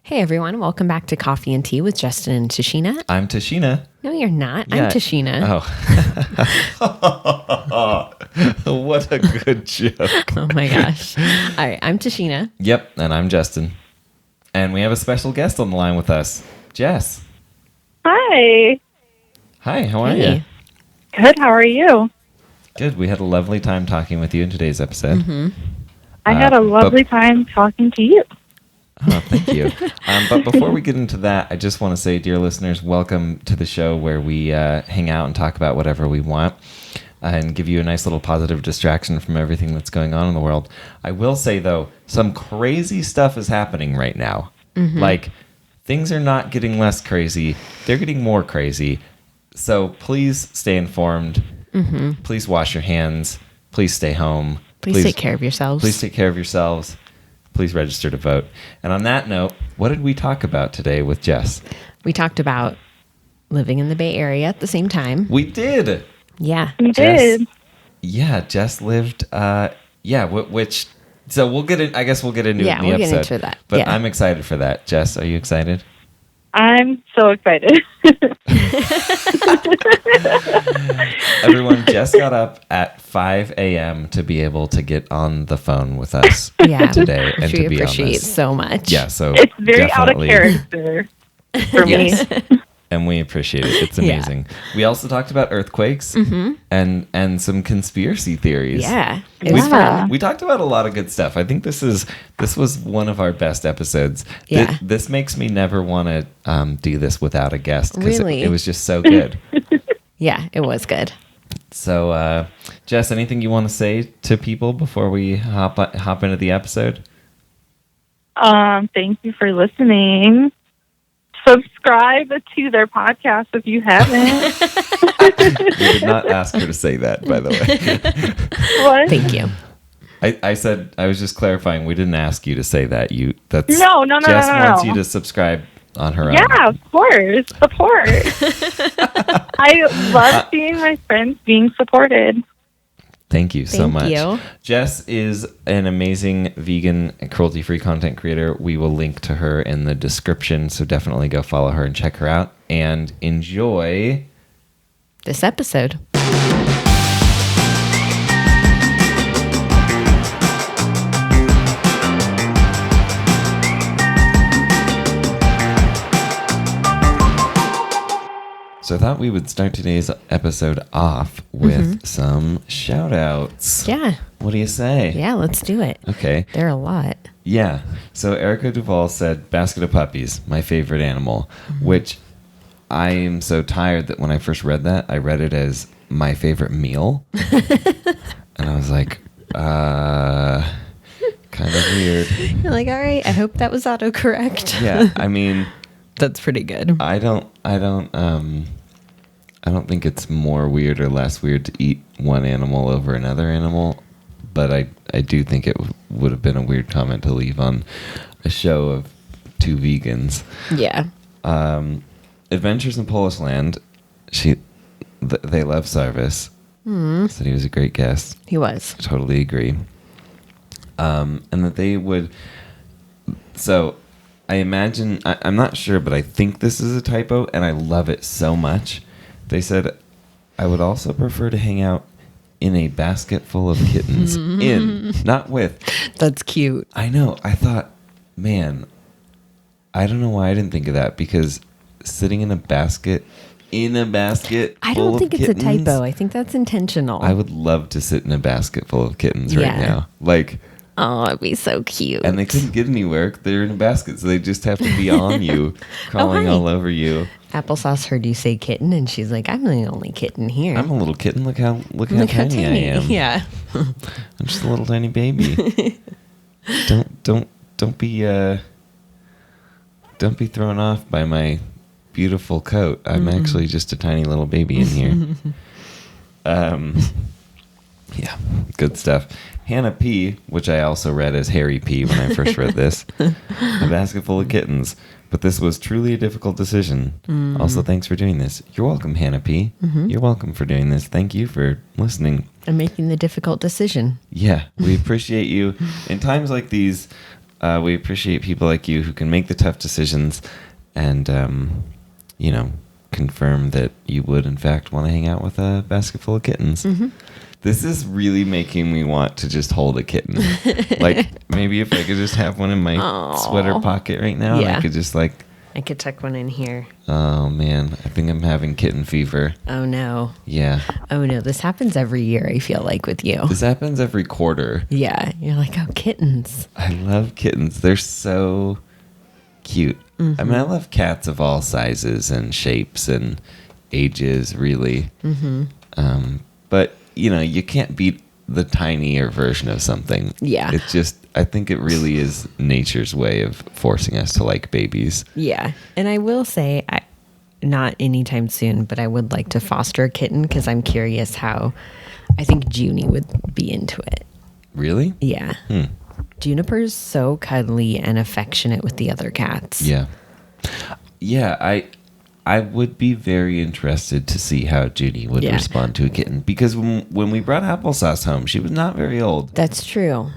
Hey everyone, welcome back to Coffee and Tea with Justin and Tashina. I'm Tashina. No, you're not. Yeah. I'm Tashina. Oh. What a good joke. Oh my gosh. All right, I'm Tashina. Yep, and I'm Justin. And we have a special guest on the line with us, Jess. Hi. Hi, how are Hey. you? Good. How are you? Good. We had a lovely time talking with you in today's episode. Mm-hmm. I had a lovely time talking to you. Oh, thank you. But before we get into that, I just want to say, dear listeners, welcome to the show where we hang out and talk about whatever we want and give you a nice little positive distraction from everything that's going on in the world. I will say, though, some crazy stuff is happening right now. Mm-hmm. Like, things are not getting less crazy. They're getting more crazy. So please stay informed. Mm-hmm. Please wash your hands. Please stay home. Please take care of yourselves. Please take care of yourselves. Please register to vote. And on that note, what did we talk about today with Jess? We talked about living in the Bay Area at the same time. We did. Yeah. You Jess, did. Yeah, Jess lived. Which. So we'll get in. I guess we'll get into it in the we'll episode. get into that. But Yeah. I'm excited for that. Jess, are you excited? I'm so excited. Everyone, Jess got up at 5 a.m. to be able to get on the phone with us Yeah. today and Which to we be on appreciate this. so much. Yeah, so It's very out of definitely- character for me. Yes. And we appreciate it. It's Yeah. amazing. We also talked about earthquakes and some conspiracy theories. Yeah. It We, was fun. we talked about a lot of good stuff. I think this was one of our best episodes. Yeah. This makes me never want to do this without a guest because Really? it was just so good. Yeah, it was good. So, Jess, anything you want to say to people before we hop into the episode? Thank you for listening. Subscribe to their podcast if you haven't. We did not ask her to say that, by the way. What? Thank you. I said, I was just clarifying. We didn't ask you to say that. That's No. Jess wants you to subscribe on her own. Yeah, of course. Support. I love seeing my friends being supported. Thank you so Thank much. you. Jess is an amazing vegan and cruelty-free content creator. We will link to her in the description, so definitely go follow her and check her out. And enjoy. This episode. So I thought we would start today's episode off with some shout-outs. Yeah. What do you say? Yeah, let's do it. Okay. There are a lot. Yeah. So Erica Duvall said, basket of puppies, my favorite animal, which I am so tired that when I first read that, I read it as my favorite meal. And I was like, kind of weird. You're like, all right, I hope that was autocorrect. Yeah. I mean, That's pretty good. I don't think it's more weird or less weird to eat one animal over another animal, but I do think it would have been a weird comment to leave on a show of two vegans. Yeah. Adventures in Polish Land, they love Sarvis. Said he was a great guest. He was. I totally agree. And that they would. So, I imagine. I'm not sure, but I think this is a typo, and I love it so much. They said, I would also prefer to hang out in a basket full of kittens. In, not with. That's cute. I know. I thought, man, I don't know why I didn't think of that, because sitting in a basket I full don't of think it's kittens, a typo. I think that's intentional. I would love to sit in a basket full of kittens right Yeah. now. Like, Oh, it'd be so cute. and they couldn't get anywhere. They're in a basket, so they just have to be on you, crawling hi. all over you. Applesauce heard you say kitten, and she's like, I'm the only kitten here. I'm a little kitten. Look how Look how tiny I am. Yeah. I'm just a little tiny baby. don't be thrown off by my beautiful coat. I'm actually just a tiny little baby in here. Yeah, good stuff. Hannah P., which I also read as Harry P. when I first read this, a basket full of kittens. But this was truly a difficult decision. Also, thanks for doing this. You're welcome, Hannah P. You're welcome for doing this. Thank you for listening. And making the difficult decision. Yeah, we appreciate you. In times like these, We appreciate people like you who can make the tough decisions and, confirm that you would, in fact, want to hang out with a basket full of kittens. Mm-hmm. This is really making me want to just hold a kitten. Like, maybe if I could just have one in my sweater pocket right now, and I could just, like... I could tuck one in here. Oh, man. I think I'm having kitten fever. Oh, no. Yeah. Oh, no. This happens every year, I feel like, with you. This happens every quarter. Yeah. You're like, oh, kittens. I love kittens. They're so cute. I mean, I love cats of all sizes and shapes and ages, really. But, you can't beat the tinier version of something. Yeah. It's just, I think it really is nature's way of forcing us to like babies. Yeah. And I will say, not anytime soon, but I would like to foster a kitten because I'm curious how I think Junie would be into it. Really? Yeah. Juniper's so cuddly and affectionate with the other cats. Yeah. Yeah, I would be very interested to see how Junie would respond to a kitten. Because when we brought Applesauce home, she was not very old. That's true.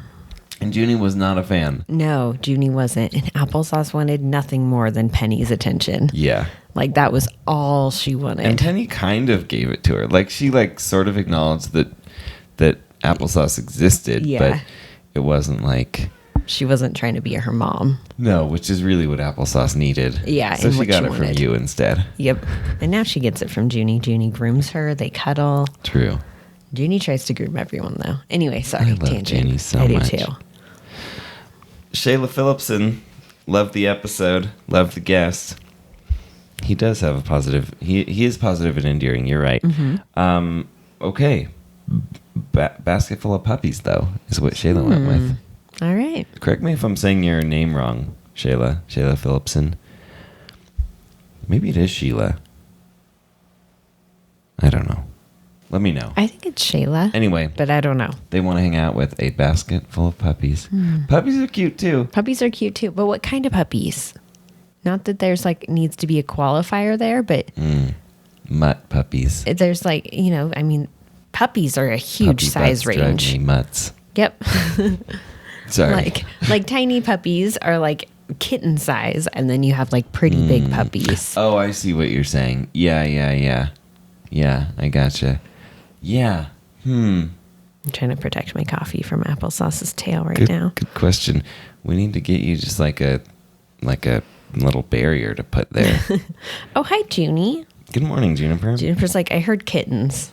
And Junie was not a fan. No, Junie wasn't. And Applesauce wanted nothing more than Penny's attention. Yeah. Like, that was all she wanted. And Penny kind of gave it to her. Like, she, sort of acknowledged that Applesauce existed. But it wasn't like... She wasn't trying to be her mom. No, which is really what Applesauce needed. Yeah. So she got it from you instead. Yep. And now she gets it from Junie. Junie grooms her. They cuddle. True. Junie tries to groom everyone, though. Anyway, sorry. I love tangent. Junie so I much. do, too. Shayla Phillipson, loved the episode, loved the guest. He does have a positive... He is positive and endearing. You're right. Okay. Basket full of puppies, though, is what Shayla went with. All right. Correct me if I'm saying your name wrong, Shayla. Shayla Phillipson. Maybe it is Sheila. I don't know. Let me know. I think it's Shayla. Anyway. But I don't know. They want to hang out with a basket full of puppies. Puppies are cute, too. Puppies are cute, too. But what kind of puppies? Not that there's, needs to be a qualifier there, but... Mutt puppies. There's, puppies are a huge size range. Drive me mutts. Yep. Sorry. Like tiny puppies are kitten size, and then you have pretty big puppies. Oh, I see what you're saying. Yeah, I gotcha. Yeah. I'm trying to protect my coffee from Applesauce's tail now. Good question. We need to get you just like a little barrier to put there. Oh, hi, Junie. Good morning, Juniper. Juniper's like, I heard kittens.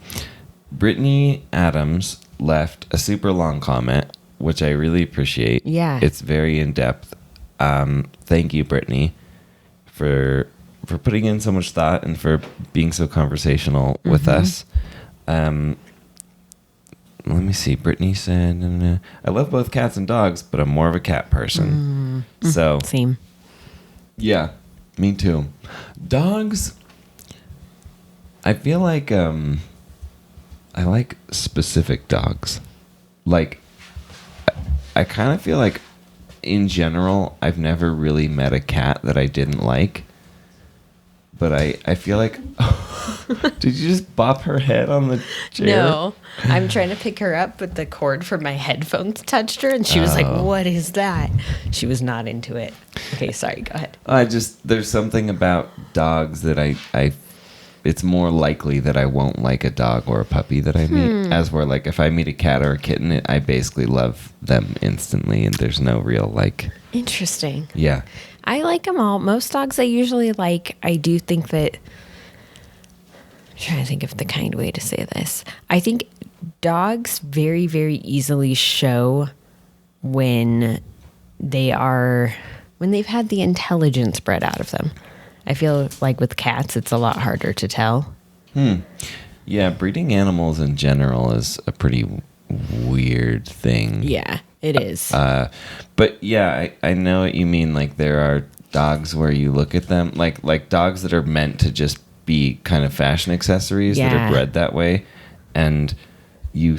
Brittany Adams left a super long comment, which I really appreciate. Yeah. It's very in-depth. Thank you, Brittany, for putting in so much thought and for being so conversational with us. Let me see. Brittany said, I love both cats and dogs, but I'm more of a cat person. So, same. Yeah, me too. Dogs, I feel like I like specific dogs. I kind of feel like in general, I've never really met a cat that I didn't like. But I feel like... Did you just bop her head on the chair? No. I'm trying to pick her up, but the cord from my headphones touched her, and she was like, what is that? She was not into it. Okay, sorry, go ahead. There's something about dogs that it's more likely that I won't like a dog or a puppy that I meet. As where, if I meet a cat or a kitten, I basically love them instantly, and there's no real, Interesting. Yeah. I like them all. Most dogs I usually like. I do think that... I'm trying to think of the kind way to say this. I think dogs very, very easily show when they've had the intelligence bred out of them. I feel like with cats, it's a lot harder to tell. Yeah, breeding animals in general is a pretty weird thing. Yeah, it is. But yeah, I know what you mean. There are dogs where you look at them, like dogs that are meant to just be kind of fashion accessories that are bred that way. And you're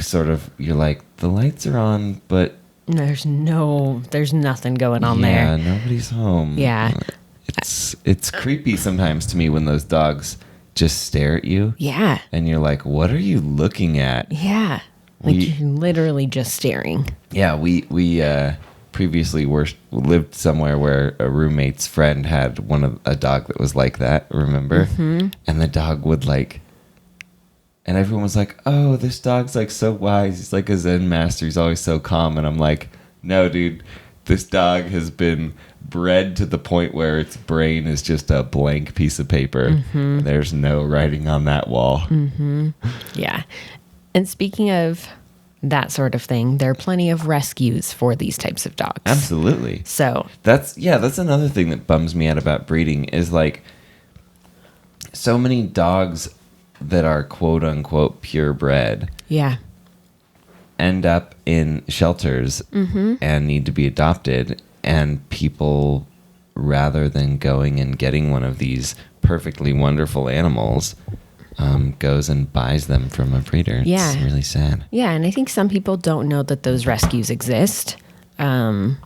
like, the lights are on, but... There's nothing going on there. Yeah, nobody's home. Yeah. It's creepy sometimes to me when those dogs just stare at you. Yeah. And you're like, what are you looking at? Yeah. You're literally just staring. Yeah, we previously lived somewhere where a roommate's friend had a dog that was like that, remember? Mm-hmm. And the dog would like, and everyone was like, oh, this dog's like so wise. He's like a Zen master. He's always so calm. And I'm like, no, dude, this dog has been bred to the point where its brain is just a blank piece of paper. Mm-hmm. There's no writing on that wall. Mm-hmm. Yeah. And speaking of that sort of thing, there are plenty of rescues for these types of dogs. Absolutely. So that's another thing that bums me out about breeding is like so many dogs that are quote unquote purebred. Yeah. End up in shelters and need to be adopted, and people, rather than going and getting one of these perfectly wonderful animals, goes and buys them from a breeder. Yeah. It's really sad. Yeah, and I think some people don't know that those rescues exist. But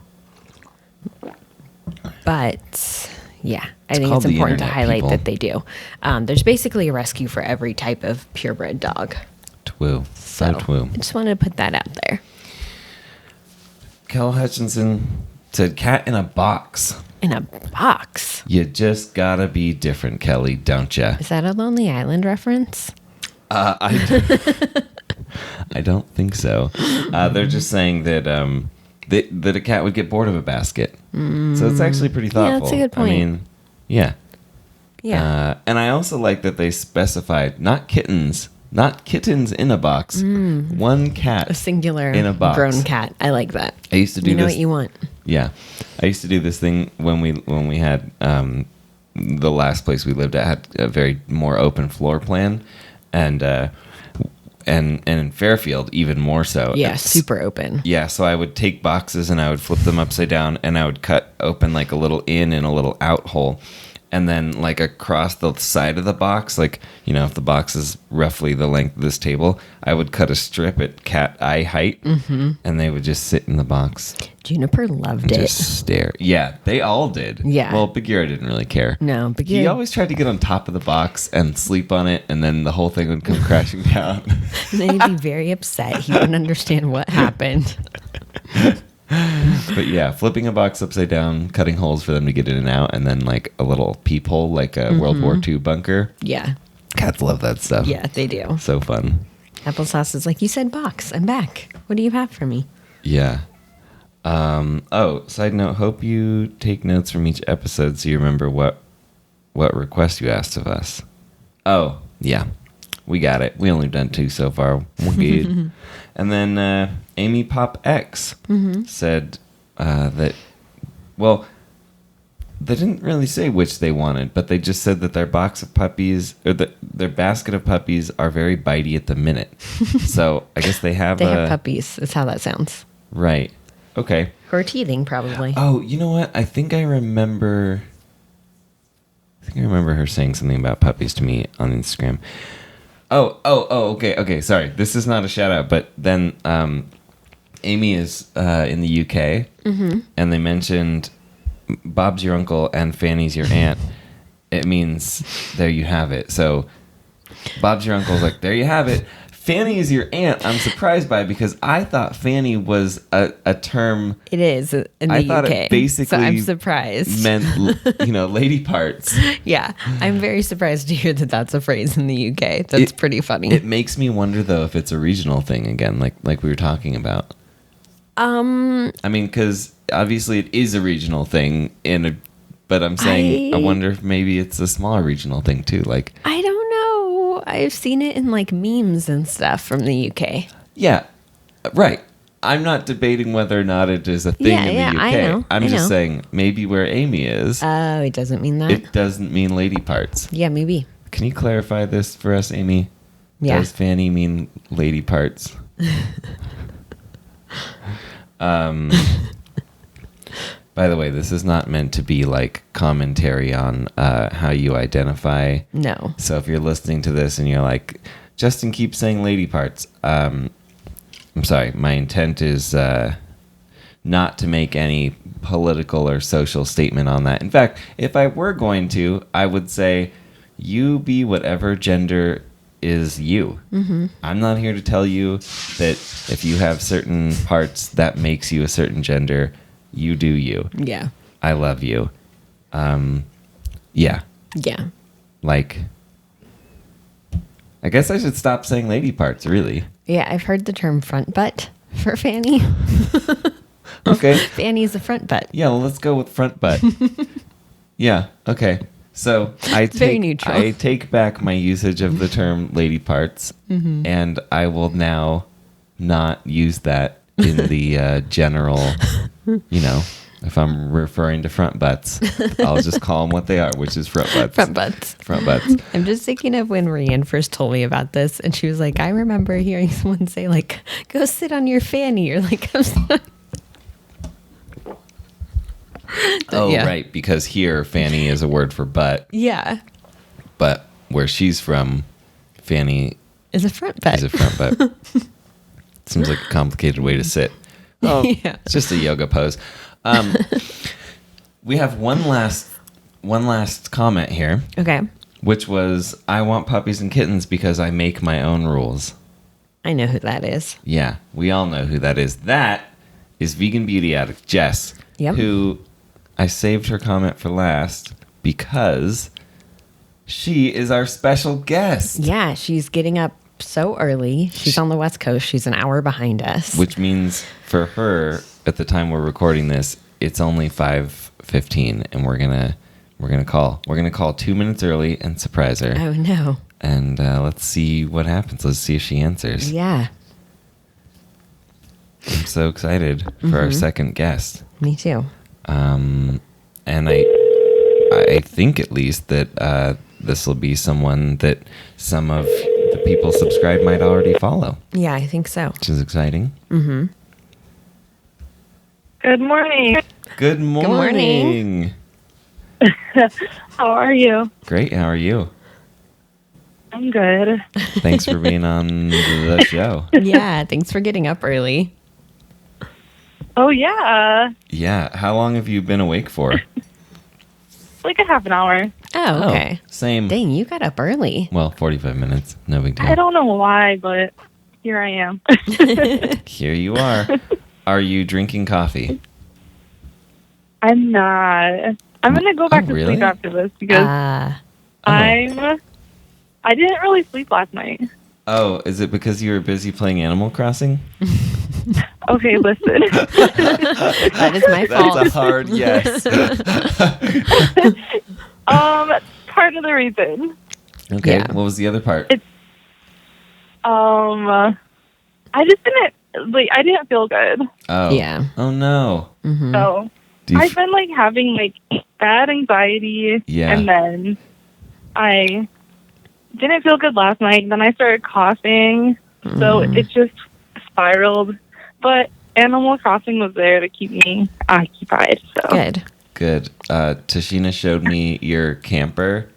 yeah, I think it's important to highlight that they do. There's basically a rescue for every type of purebred dog. Twoo. So twoo. I just wanted to put that out there. Kel Hutchinson said, cat in a box. In a box? You just gotta be different, Kelly, don't ya? Is that a Lonely Island reference? I don't think so. They're just saying that that a cat would get bored of a basket. So it's actually pretty thoughtful. Yeah, that's a good point. I mean, yeah. Yeah. And I also like that they specified not kittens in a box. One cat. A singular in a box. Grown cat. I like that. I used to do this. You know what you want. Yeah. I used to do this thing when we had the last place we lived at had a very more open floor plan, and in Fairfield even more so. Yeah, super open. Yeah, so I would take boxes and I would flip them upside down and I would cut open like a little in and a little out hole. And then like across the side of the box, like, you know, if the box is roughly the length of this table, I would cut a strip at cat eye height and they would just sit in the box. Juniper loved it. Just stare. Yeah, they all did. Yeah. Well, Bagheera didn't really care. No, Bagheera. He always tried to get on top of the box and sleep on it, and then the whole thing would come crashing down. And then he'd be very upset. He wouldn't understand what happened. But yeah, flipping a box upside down, cutting holes for them to get in and out, and then like a little peephole, like a World War II bunker. Yeah. Cats love that stuff. Yeah, they do. So fun. Applesauce is like, you said box. I'm back. What do you have for me? Yeah. Side note, hope you take notes from each episode so you remember what request you asked of us. Oh, yeah. We got it. We only done 2 so far. We're good. And then Amy Pop X said that, well, they didn't really say which they wanted, but they just said that their box of puppies, or their basket of puppies are very bitey at the minute. So I guess they have puppies. Is how that sounds. Right. Okay. Who are teething, probably. Oh, you know what? I think I remember her saying something about puppies to me on Instagram. Okay. Sorry. This is not a shout out, but then Amy is in the UK, and they mentioned Bob's your uncle and Fanny's your aunt. It means there you have it. So Bob's your uncle's like, there you have it. Fanny is your aunt. I'm surprised by it because I thought Fanny was a term. It is in the UK. I thought it basically so I'm surprised. meant, lady parts. Yeah, I'm very surprised to hear that that's a phrase in the UK. That's pretty funny. It makes me wonder though if it's a regional thing again, like we were talking about. I mean, because obviously it is a regional thing but I'm saying I wonder if maybe it's a smaller regional thing too. Like I don't know. I've seen it in like memes and stuff from the UK. Yeah, right. I'm not debating whether or not it is a thing in the UK. I know. I'm just saying maybe where Amy is. Oh, it doesn't mean that? It doesn't mean lady parts. Yeah, maybe. Can you clarify this for us, Amy? Yeah. Does Fanny mean lady parts? By the way, this is not meant to be like commentary on how you identify. No. So if you're listening to this and you're like, Justin keeps saying lady parts, I'm sorry. My intent is not to make any political or social statement on that. In fact, if I were going to, I would say you be whatever gender is you. I'm not here to tell you that if you have certain parts that makes you a certain gender. You do you. Yeah. I love you. Yeah. Yeah. Like, I guess I should stop saying lady parts, really. Yeah, I've heard the term front butt for Fanny. Okay. Fanny is a front butt. Yeah, well, let's go with front butt. Yeah, okay. So very neutral. I take back my usage of the term lady parts, and I will now not use that in the general, if I'm referring to front butts, I'll just call them what they are, which is front butts. Front butts. Front butts. I'm just thinking of when Rianne first told me about this, and she was like, I remember hearing someone say, like, go sit on your fanny, or like, I'm sorry. Oh, Yeah. right, because here, fanny is a word for butt, Yeah. but where she's from, fanny Is a front butt. is a front butt. Seems like a complicated way to sit. Oh, Yeah. it's just a yoga pose. We have one last comment here, Okay. which was, I want puppies and kittens because I make my own rules. I know who that is. Yeah, we all know who that is. That is vegan beauty addict Jess, Yep. who I saved her comment for last because she is our special guest. Yeah, she's getting up so early. She's on the West Coast. She's an hour behind us. Which means for her, at the time we're recording this, it's only 5:15, and we're gonna call 2 minutes early and surprise her. Oh, no. And let's see what happens. Let's see if she answers. Yeah, I'm so excited for our second guest. me too. And I think at least that this will be someone that some of the people subscribed might already follow, Yeah, I think so. which is exciting. Good morning. Good morning. morning. How are you? Great. How are you? I'm good. Thanks for being on the show. Yeah, thanks for getting up early. Oh, yeah. Yeah. How long have you been awake for? Like a half an hour. Oh, okay. Same. Dang, you got up early. Well, 45 minutes. No big deal. I don't know why, but here I am. Here you are. Are you drinking coffee? I'm not. I'm going to go back to really? sleep after this because I didn't really sleep last night. Oh, is it because you were busy playing Animal Crossing? Okay, listen. That is my fault. That's a hard yes. Part of the reason. Okay, Yeah. what was the other part? I just I didn't feel good. Oh. Yeah. Oh, no. So Do you I've been having bad anxiety. Yeah. And then I didn't feel good last night. Then I started coughing. So it just spiraled. But Animal Crossing was there to keep me occupied. So Good. Good. Tashina showed me your camper,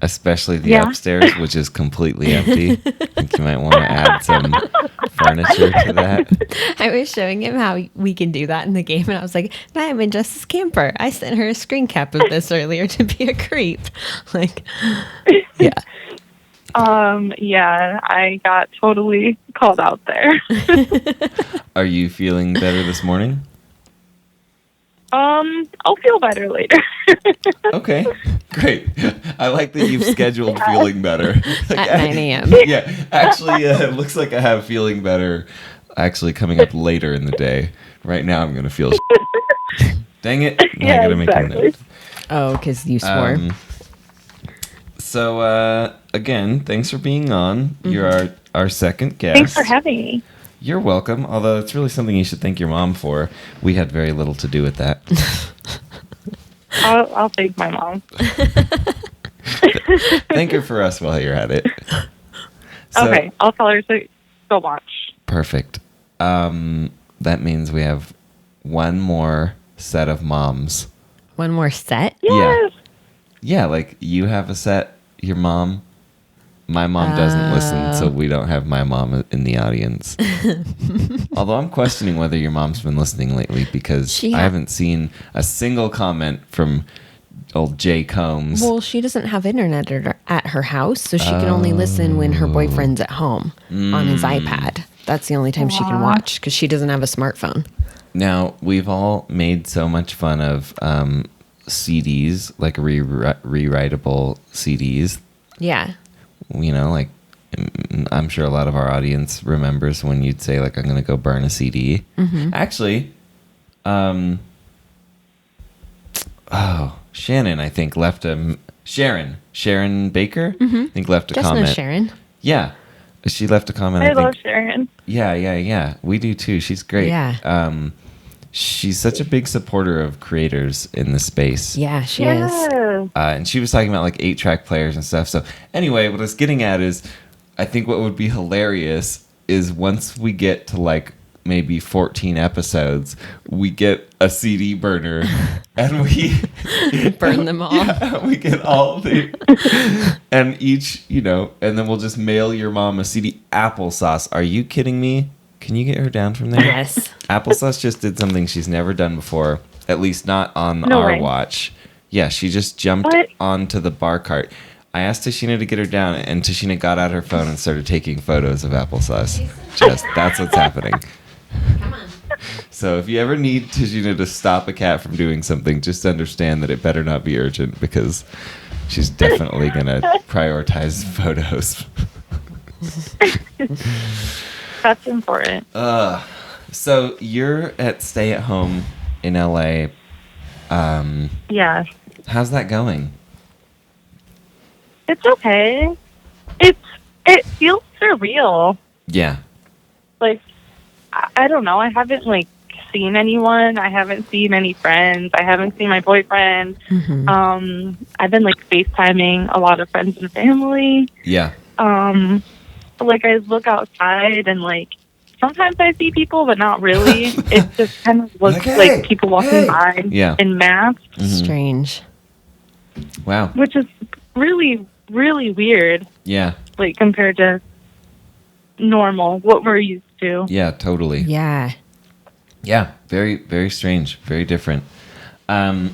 especially the Yeah. upstairs, which is completely empty. I think you might want to add some furniture to that. I was showing him how we can do that in the game, and I was like, "Now I'm in Justice Camper. I sent her a screen cap of this earlier to be a creep." Yeah. Yeah, I got totally called out there. Are you feeling better this morning? I'll feel better later. Okay, great. I like that you've scheduled feeling better. At 9 a.m. Yeah, actually, it looks like I have feeling better actually coming up later in the day. Right now, I'm going to feel Dang it. Yeah, I got to make a exactly. note. Oh, because you swore. So, again, thanks for being on. You're our second guest. Thanks for having me. You're welcome, although it's really something you should thank your mom for. We had very little to do with that. I'll thank my mom. Thank her for us while you're at it. So, Okay, I'll tell her to go watch. Perfect. That means we have one more set of moms. One more set? Yes. Yeah, like you have a set, your mom. My mom doesn't listen, so we don't have my mom in the audience. Although I'm questioning whether your mom's been listening lately because I haven't seen a single comment from old Jay Combs. Well, she doesn't have internet at her house, so she can only listen when her boyfriend's at home on his iPad. That's the only time she can watch because she doesn't have a smartphone. Now, we've all made so much fun of CDs, like rewritable CDs. Yeah. You know, like, I'm sure a lot of our audience remembers when you'd say, like, I'm going to go burn a CD. Mm-hmm. Actually, Shannon, I think, left a... Sharon Baker, I think, left a Just comment. know Sharon. Yeah. She left a comment, I I think. love Sharon. Yeah. We do too. She's great. Yeah. She's such a big supporter of creators in the space. Yeah, she is. Yeah. And she was talking about like 8-track players and stuff. So anyway, what I was getting at is, I think what would be hilarious is once we get to like maybe 14 episodes, we get a CD burner and we Burn them all. Yeah, we get all the and each, you know, and then we'll just mail your mom a CD. Applesauce. Are you kidding me? Can you get her down from there? Yes. Applesauce just did something she's never done before, at least not on No our way. watch. Yeah, she just jumped What? onto the bar cart. I asked Tashina to get her down, and Tashina got out her phone and started taking photos of Applesauce. Just, that's what's happening. Come on. So if you ever need Tashina to stop a cat from doing something, just understand that it better not be urgent, because she's definitely going to prioritize photos. That's important. So you're at Stay at Home in LA. Yeah. How's that going? It's okay. It feels surreal. Yeah. Like, I don't know. I haven't, like, seen anyone. I haven't seen any friends. I haven't seen my boyfriend. Mm-hmm. I've been, like, FaceTiming a lot of friends and family. Yeah. Like, I look outside and, like, sometimes I see people, but not really. It just kind of looks like people walking by Yeah. in masks, Strange. Wow. which is really, really weird, Yeah. like, compared to normal, what we're used to. Yeah, totally. Yeah. Yeah. Very, very strange. Very different. Yeah.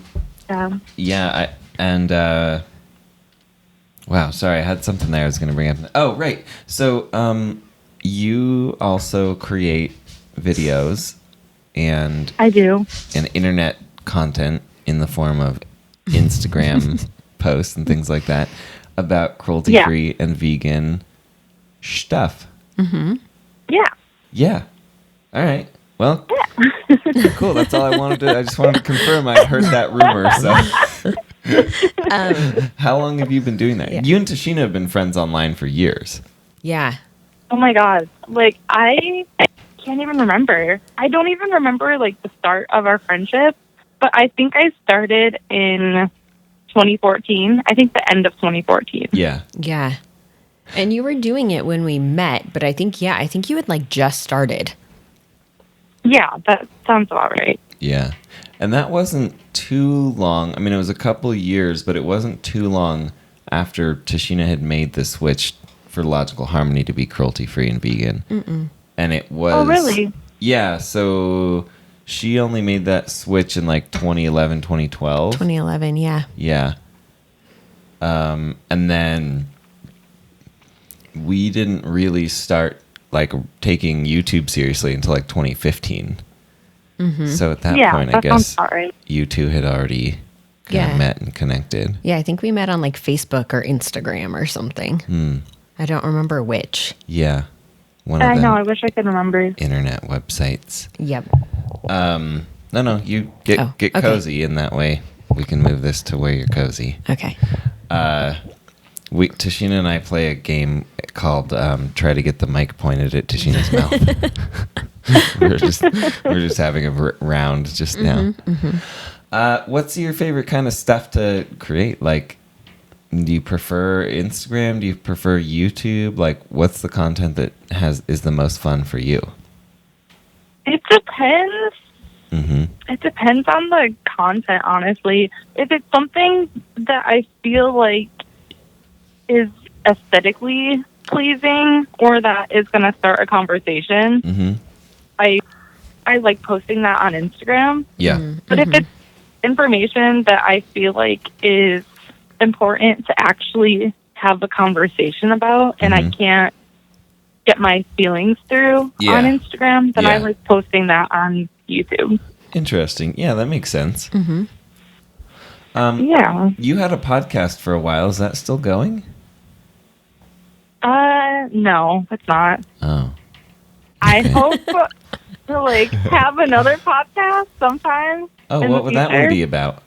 Wow, sorry, I had something there I was going to bring up. Oh, right. So, you also create videos and I do. internet content in the form of Instagram posts and things like that about cruelty-free and vegan stuff. Yeah. Yeah. All right. Well, cool. That's all I wanted to. I just wanted to confirm I heard that rumor. So, how long have you been doing that? Yeah. You and Tashina have been friends online for years. Yeah. Oh my God. Like, I can't even remember. I don't even remember, like, the start of our friendship, but I think I started in 2014. I think the end of 2014. Yeah. Yeah. And you were doing it when we met, but I think you had like just started. Yeah, that sounds about right. Yeah. And that wasn't too long. I mean, it was a couple years, but it wasn't too long after Tashina had made the switch for Logical Harmony to be cruelty-free and vegan. Mm-mm. And it was... Oh, really? Yeah, so she only made that switch in like 2011, 2012. 2011, yeah. Yeah. And then we didn't really start like taking YouTube seriously until like 2015. So at that point, I that sounds guess about right. you two had already kind Yeah. of met and connected. Yeah, I think we met on like Facebook or Instagram or something. I don't remember which. Yeah. One I of know. I them wish I could remember. internet websites. Yep. No, you get okay. cozy, and that way we can move this to where you're cozy. Okay. Tashina and I play a game called Try to Get the Mic Pointed at Tashina's Mouth. we're just having a round just now. What's your favorite kind of stuff to create? Like, do you prefer Instagram? Do you prefer YouTube? Like, what's the content that is the most fun for you? It depends. Mm-hmm. It depends on the content, honestly. If it's something that I feel like is aesthetically pleasing or that is going to start a conversation, Mm-hmm. I like posting that on Instagram. Yeah. But if it's information that I feel like is important to actually have a conversation about and I can't get my feelings through on Instagram, then I like posting that on YouTube. Interesting. Yeah, that makes sense. Mm-hmm. Yeah. You had a podcast for a while. Is that still going? No, it's not. Oh. I Okay. hope to like have another podcast sometime. Oh, in what the would that one future. be about?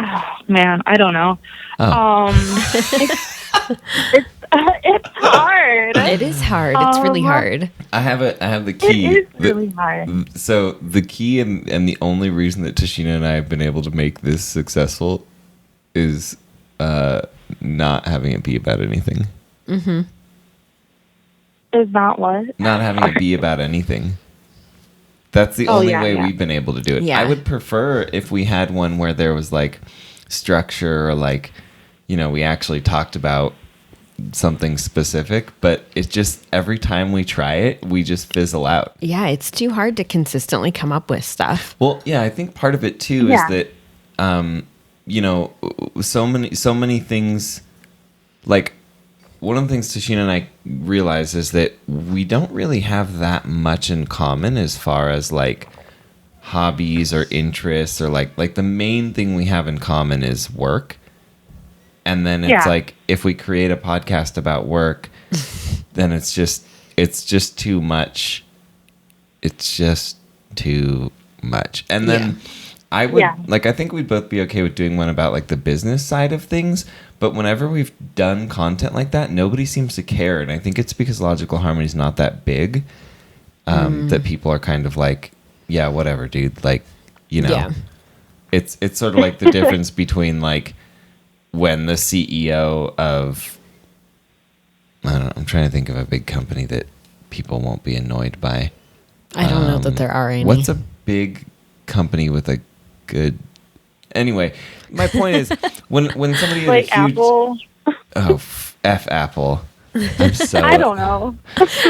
Oh, man, I don't know. Oh. It's hard. It is hard. It's really hard. I have the It key. is really hard. So the key and the only reason that Tashina and I have been able to make this successful is not having it be about anything. Mm-hmm. Is not what? Not having it be about anything. That's the Oh, only yeah, way yeah. we've been able to do it. Yeah. I would prefer if we had one where there was like structure or like, you know, we actually talked about something specific, but it's just every time we try it, we just fizzle out. Yeah, it's too hard to consistently come up with stuff. Well, yeah, I think part of it too Yeah. is that, you know, so many things. Like one of the things Tashina and I realize is that we don't really have that much in common as far as like hobbies or interests or like the main thing we have in common is work. And then it's Yeah. like if we create a podcast about work, then it's just too much. It's just too much. And then I would I think we'd both be okay with doing one about like the business side of things, but whenever we've done content like that, nobody seems to care, and I think it's because Logical Harmony is not that big. That people are kind of like, yeah, whatever, dude. Like, you know, Yeah. it's sort of like the difference between like when the CEO of, I don't know, I'm trying to think of a big company that people won't be annoyed by. I don't know that there are any. What's a big company with a good? Anyway, my point is when somebody has Like a huge Apple. F Apple. I'm so I don't know.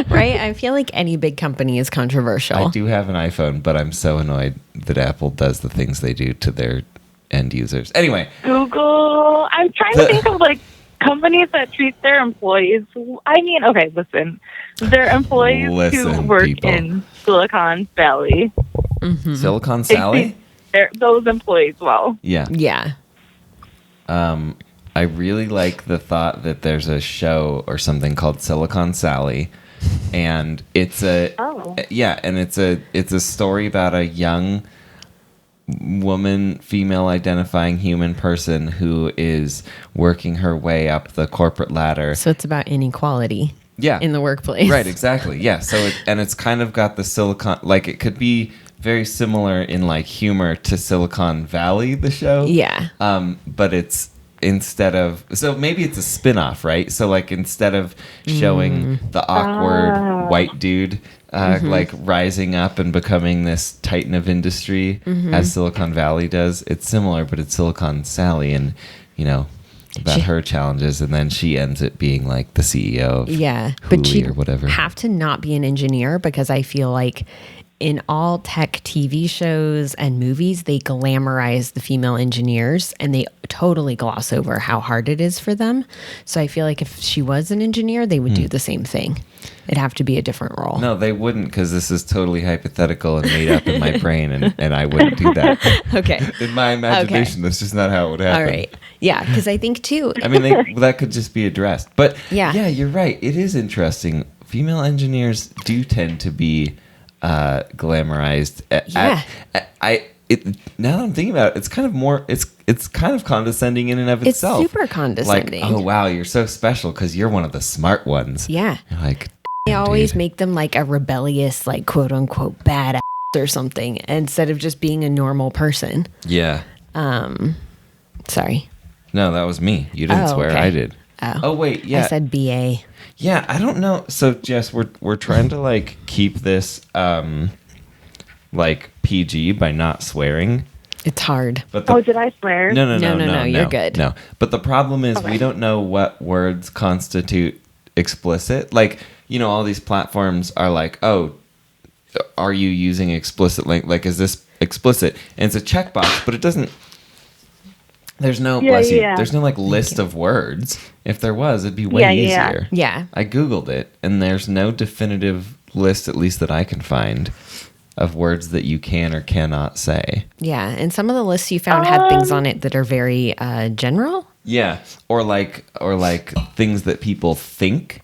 right? I feel like any big company is controversial. I do have an iPhone, but I'm so annoyed that Apple does the things they do to their end users. Anyway, Google. I'm trying to think of like companies that treat their employees. I mean, okay, listen. Their employees who Listen, work people. in Silicon Valley. Mm-hmm. Silicon They Sally. treat those employees well. Yeah. Yeah. I really like the thought that there's a show or something called Silicon Sally, and it's a it's a story about a young woman, female identifying human person who is working her way up the corporate ladder. So it's about inequality Yeah. in the workplace. Right, exactly. Yeah. So it's kind of got the Silicon, like it could be very similar in like humor to Silicon Valley, the show. Yeah. But it's instead of, so maybe it's a spin-off, right? So like instead of showing the awkward white dude like rising up and becoming this titan of industry as Silicon Valley does, it's similar, but it's Silicon Sally, and you know about her challenges, and then she ends up being like the CEO of but Hulu she'd or whatever. have to not be an engineer, because I feel like in all tech TV shows and movies, they glamorize the female engineers and they totally gloss over how hard it is for them. So I feel like if she was an engineer, they would do the same thing. It'd have to be a different role. No, they wouldn't, because this is totally hypothetical and made up in my brain, and I wouldn't do that. Okay. In my imagination, that's just not how it would happen. All right. Yeah, because I think too. I mean, that could just be addressed. But Yeah. you're right. It is interesting. Female engineers do tend to be glamorized. Now that I'm thinking about it, it's kind of more. It's kind of condescending in and of It's itself. super condescending. Like, oh wow, you're so special because you're one of the smart ones. Yeah. You're like, They always dude. make them like a rebellious, like quote unquote badass or something, instead of just being a normal person. yeah. Sorry. No, that was me. You didn't Oh, swear. okay. I did. Oh. Wait, yeah. I said BA. Yeah, I don't know. So Jess, we're trying to like keep this like PG by not swearing. It's hard. But Oh, did I swear? No, you're good. No. But the problem is Okay. we don't know what words constitute explicit. Like, you know, all these platforms are like, "Oh, are you using explicit like is this explicit?" And it's a checkbox, but it doesn't. There's no bless you. yeah. There's no like list of words. If there was, it'd be way Yeah, yeah. easier. Yeah. I googled it, and there's no definitive list, at least that I can find. of words that you can or cannot say. Yeah, and some of the lists you found had things on it that are very general. Yeah, or like things that people think.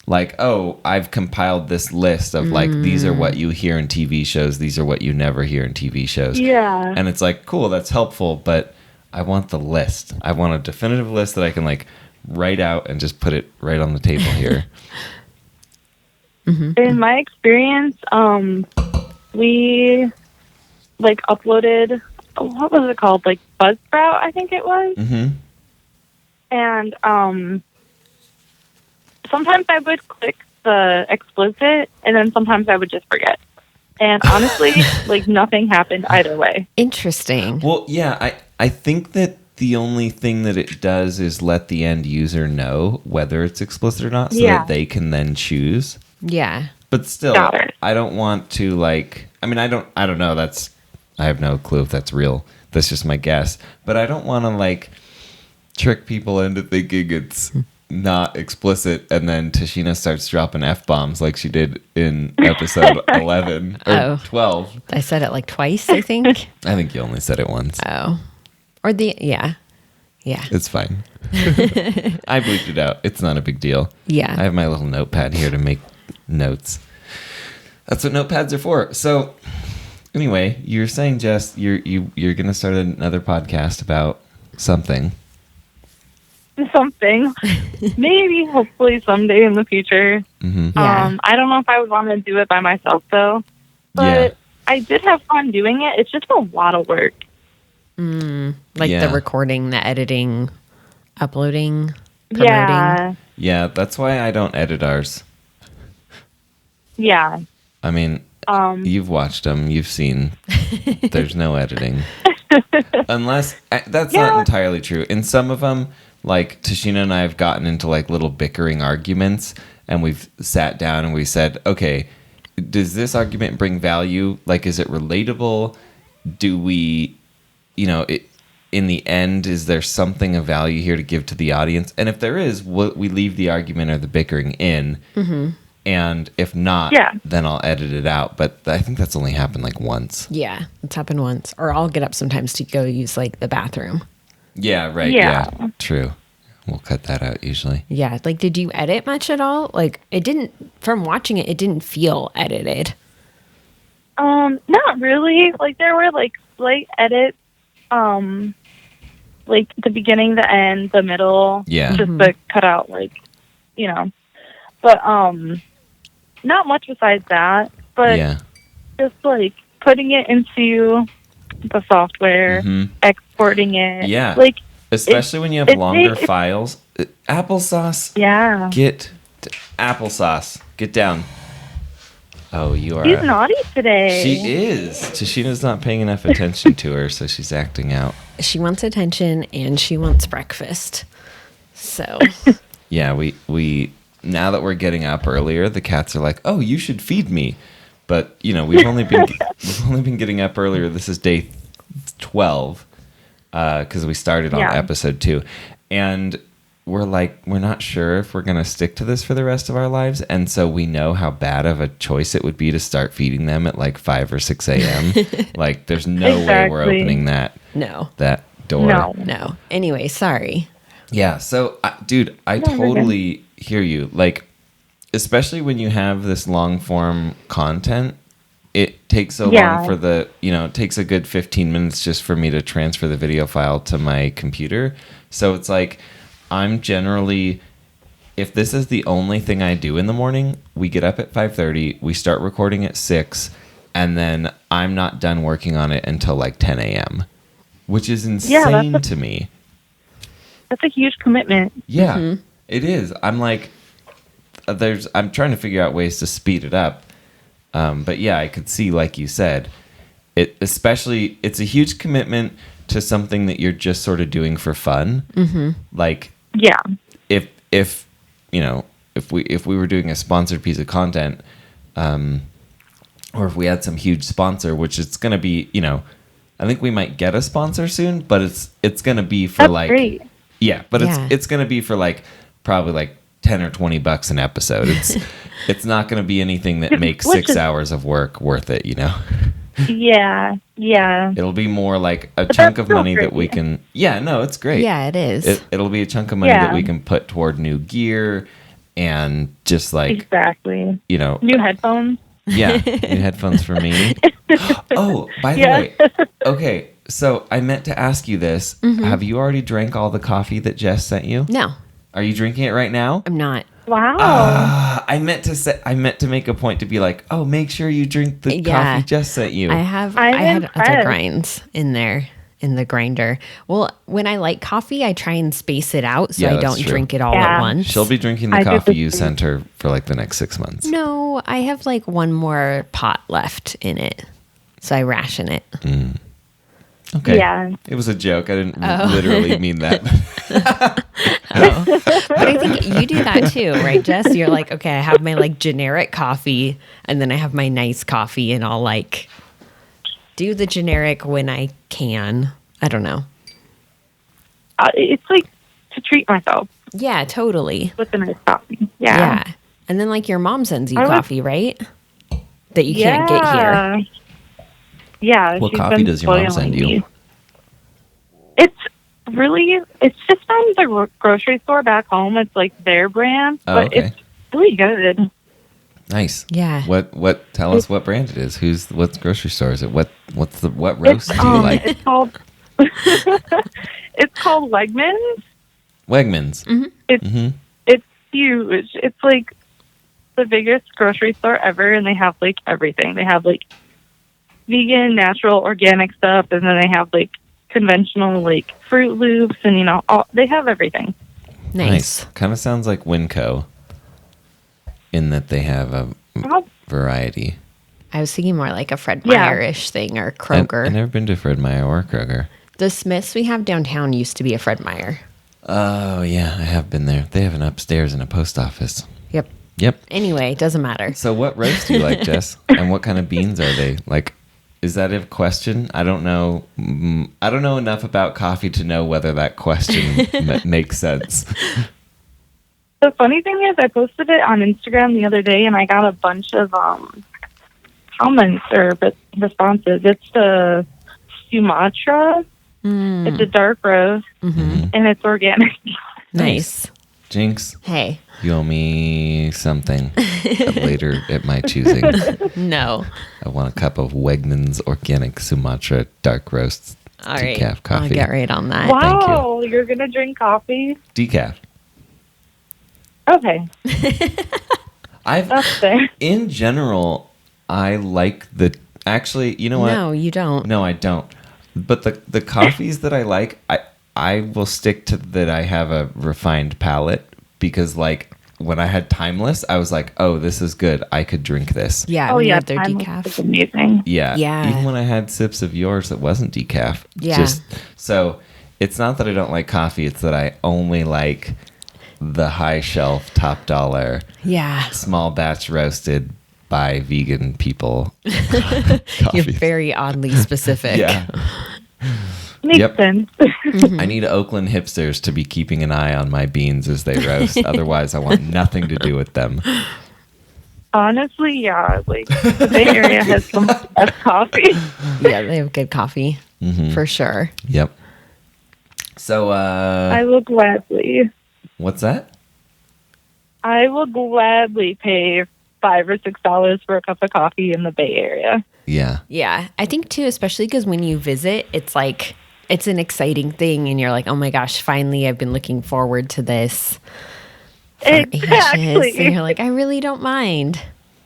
Like, oh, I've compiled this list of like, these are what you hear in TV shows. These are what you never hear in TV shows. Yeah. And it's like, cool, that's helpful, but I want the list. I want a definitive list that I can like write out and just put it right on the table here. In my experience, we like uploaded, what was it called? Like Buzzsprout, I think it was. Mm-hmm. And sometimes I would click the explicit, and then sometimes I would just forget. And honestly, like nothing happened either way. Interesting. Well, yeah, I think that the only thing that it does is let the end user know whether it's explicit or not, so that they can then choose. Yeah. But still, Got it. I don't want to like. I mean, I don't know. I have no clue if that's real. That's just my guess. But I don't want to like trick people into thinking it's not explicit, and then Tashina starts dropping F-bombs like she did in episode 11 or 12. I said it like twice, I think. I think you only said it once. Oh. Or yeah. It's fine. I bleeped it out. It's not a big deal. Yeah. I have my little notepad here to make notes. That's what notepads are for. So anyway, you're saying, Jess, you're going to start another podcast about something. Something. Maybe, hopefully, someday in the future. Mm-hmm. Yeah. I don't know if I would want to do it by myself, though. But Yeah. I did have fun doing it. It's just a lot of work. Like Yeah. the recording, the editing, uploading, promoting. Yeah. Yeah, that's why I don't edit ours. Yeah. I mean, you've watched them. You've seen. There's no editing. Unless, that's not entirely true. In some of them, like Tashina and I have gotten into like little bickering arguments, and we've sat down and we said, okay, does this argument bring value? Like, is it relatable? Do we, in the end, is there something of value here to give to the audience? And if there is, we leave the argument or the bickering in. Mm-hmm. And if not, then I'll edit it out. But I think that's only happened like once. Yeah, it's happened once. Or I'll get up sometimes to go use like the bathroom. Yeah, right. Yeah. True. We'll cut that out usually. Yeah, like did you edit much at all? Like it didn't, from watching it, it didn't feel edited. Not really. Like there were like slight edits, like the beginning, the end, the middle. Yeah. Just to cut out like, but not much besides that. But just like putting it into the software, exporting it. Yeah. Like especially when you have longer files. Applesauce. Yeah. Applesauce. Get down. Oh, you are. She's naughty today. She is. Tashina's not paying enough attention to her, so she's acting out. She wants attention and she wants breakfast. So yeah, we now that we're getting up earlier, the cats are like, "Oh, you should feed me." But, we've only been getting up earlier. This is day 12 cuz we started on episode 2. And we're not sure if we're going to stick to this for the rest of our lives. And so we know how bad of a choice it would be to start feeding them at like 5 or 6 a.m. Like, there's no way we're opening that door. No. Anyway, sorry. Yeah. So, dude, I totally hear you. Like, especially when you have this long form content, it takes so long for it takes a good 15 minutes just for me to transfer the video file to my computer. So it's like, I'm generally, if this is the only thing I do in the morning, we get up at 5:30, we start recording at 6, and then I'm not done working on it until like 10 a.m., which is insane to me. That's a huge commitment. Yeah, it is. I'm like, I'm trying to figure out ways to speed it up. But yeah, I could see, like you said, it's a huge commitment to something that you're just sort of doing for fun. Mm-hmm. Like, if we were doing a sponsored piece of content, or if we had some huge sponsor, which it's going to be, I think we might get a sponsor soon, but it's going to be for That's great. Yeah, but it's going to be for like probably like 10 or $20 an episode. It's not going to be anything that makes 6 hours of work worth it, you know? Yeah. It'll be more like a But chunk that's of still money that great. we can. Yeah, no, it's great. Yeah, it is. It'll be a chunk of money that Yeah. we can put toward new gear and just like, Exactly. you know, New headphones. yeah, new headphones for me. Oh, by the Yeah. way, okay, so I meant to ask you this. Have you already drank all the coffee that Jess sent you? No, Are you drinking it right now? I'm not. Wow. I meant to make a point to be like, oh, make sure you drink the Yeah. coffee Jess sent you. I I'm had other impressed. grinds in there in the grinder. Well, when I like coffee, I try and space it out so Yeah, I that's don't true. drink it all Yeah. at once. She'll be drinking the I did coffee the you same. sent her for like the next 6 months. No, I have like one more pot left in it. So I ration it. Okay. Yeah. It was a joke. I didn't literally mean that. But I think you do that too, right, Jess? You're like, okay, I have my like generic coffee and then I have my nice coffee and I'll like do the generic when I can. I don't know. It's like to treat myself Yeah, totally. with a nice coffee. Yeah. Yeah. And then like your mom sends you I would- coffee, right? That you can't get here. Yeah. What she's coffee been does your mom spoiling send you? me. It's just from the grocery store back home. It's like their brand, Oh, but okay. it's really good. Nice. Yeah. What tell us what brand it is. What grocery store is it? What roast do you like? It's called it's called Wegmans. Wegmans. It's huge. It's like the biggest grocery store ever, and they have like everything. They have like vegan, natural, organic stuff, and then they have like conventional like Fruit Loops, and they have everything. Nice. Kind of sounds like Winco in that they have a Oh, variety. I was thinking more like a Fred Yeah. Meyer-ish thing or Kroger. I've never been to Fred Meyer or Kroger. The Smiths we have downtown used to be a Fred Meyer. Oh, yeah, I have been there. They have an upstairs and a post office. Yep. Yep. Anyway, doesn't matter. So what roast do you like, Jess? And what kind of beans are they? Like, is that a question? I don't know. I don't know enough about coffee to know whether that question makes sense. the funny thing is, I posted it on Instagram the other day, and I got a bunch of comments or responses. It's the Sumatra. It's a dark roast, and it's organic. Nice. Jinx, Hey. you owe me something later at my choosing. No. I want a cup of Wegmans Organic Sumatra Dark Roast All right. decaf coffee. I'll get right on that. Wow, you're gonna drink coffee? Decaf. Okay, that's fair. In general, I like the. Actually, you know what? No, you don't. No, I don't. But the coffees that I like, I will stick to that. I have a refined palate because, like, when I had Timeless, I was like, "Oh, this is good. I could drink this." Yeah, Oh we yeah, have their Timeless decaf. is amazing. Yeah. Yeah. Even when I had sips of yours that wasn't decaf. Yeah. So it's not that I don't like coffee. It's that I only like the high shelf, top dollar, Yeah. small batch roasted by vegan people. You're coffees. very oddly specific. Yeah. Makes Yep. sense. I need Oakland hipsters to be keeping an eye on my beans as they roast. Otherwise, I want nothing to do with them. Honestly, yeah, like the Bay Area has some of the best coffee. Yeah, they have good coffee Mm-hmm. for sure. Yep. So, I will gladly what's that? pay $5 or $6 for a cup of coffee in the Bay Area. Yeah. Yeah, I think too, especially because when you visit, it's like it's an exciting thing, and you're like, "Oh my gosh, finally! I've been looking forward to this for ages." Exactly. And you're like, "I really don't mind."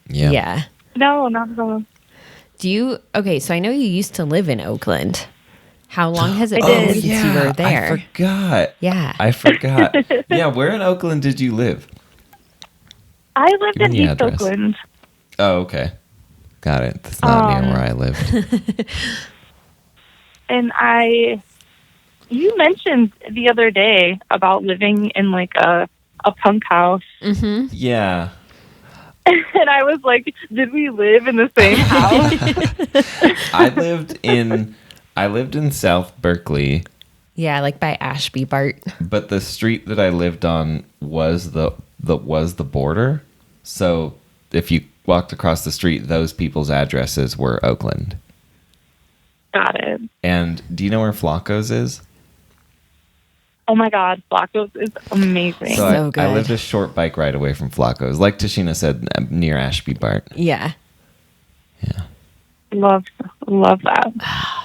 Yeah. Yeah. No, not at all. Do you? Okay, so I know you used to live in Oakland. How long has it I been did. since you were there? I forgot. Yeah. I forgot. Yeah, where in Oakland did you live? I lived Give in me the East address. Oakland. Oh, okay. Got it. That's not near where I lived. And you mentioned the other day about living in like a punk house. Yeah. And I was like, did we live in the same house? I lived in South Berkeley, Yeah, like by Ashby Bart. but the street that I lived on was the was the border. So if you walked across the street, those people's addresses were Oakland. Got it. And do you know where Flacco's is? Oh my God, Flacco's is amazing. So So I good. lived a short bike ride away from Flacco's. Like Tashina said, near Ashby Bart. Yeah. Yeah. Love that.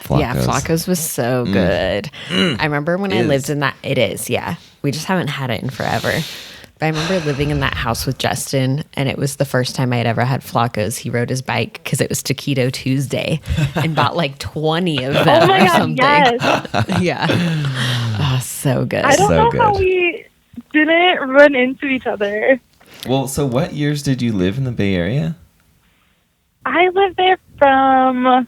Yeah, Flacco's was so good. I remember when I Is. lived in that. It is, yeah. We just haven't had it in forever. But I remember living in that house with Justin, and it was the first time I had ever had Flacco's. He rode his bike because it was Taquito Tuesday and bought like 20 of them Oh my or God, something. yes. Yeah. Oh, so good. I don't So know good. how we didn't run into each other. Well, so what years did you live in the Bay Area? I lived there from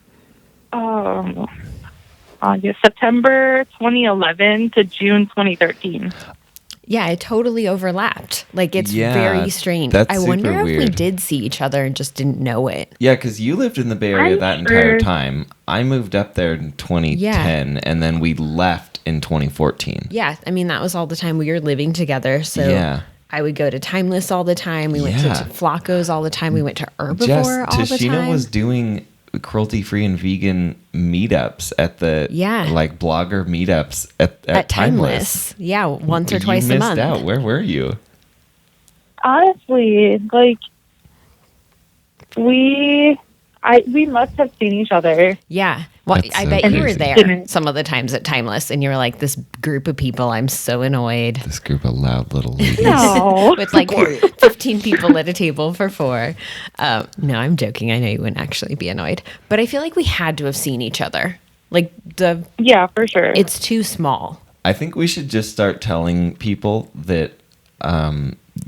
September 2011 to June 2013. Yeah, it totally overlapped. Like, it's Yeah, very strange. that's I wonder super if we weird. did see each other and just didn't know it. Yeah, because you lived in the Bay Area I'm that entire sure. time. I moved up there in 2010, and then we left in 2014. Yeah, I mean, that was all the time we were living together. So Yeah. I would go to Timeless all the time. We went Yeah. to Flacco's all the time. We went to Herbivore Jess, all the Tashina time. was doing cruelty-free and vegan meetups at the like blogger meetups at Timeless. Yeah, once or twice you a missed month. out. Where were you? Honestly, like we must have seen each other. Yeah. Well, That's I so bet you were crazy. there Didn't- some of the times at Timeless, and you were like, this group of people, I'm so annoyed. This group of loud little ladies. No. With like 15 people at a table for 4. No, I'm joking. I know you wouldn't actually be annoyed. But I feel like we had to have seen each other. Like, Yeah, for sure. it's too small. I think we should just start telling people that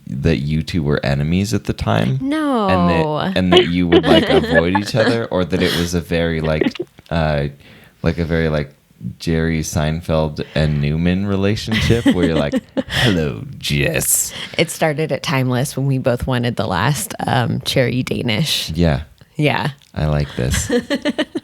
that you two were enemies at the time. No. And that you would like avoid each other, or that it was a very like a very like Jerry Seinfeld and Newman relationship where you're like, hello, Jess. It started at Timeless when we both wanted the last cherry Danish. Yeah, Yeah. I like this.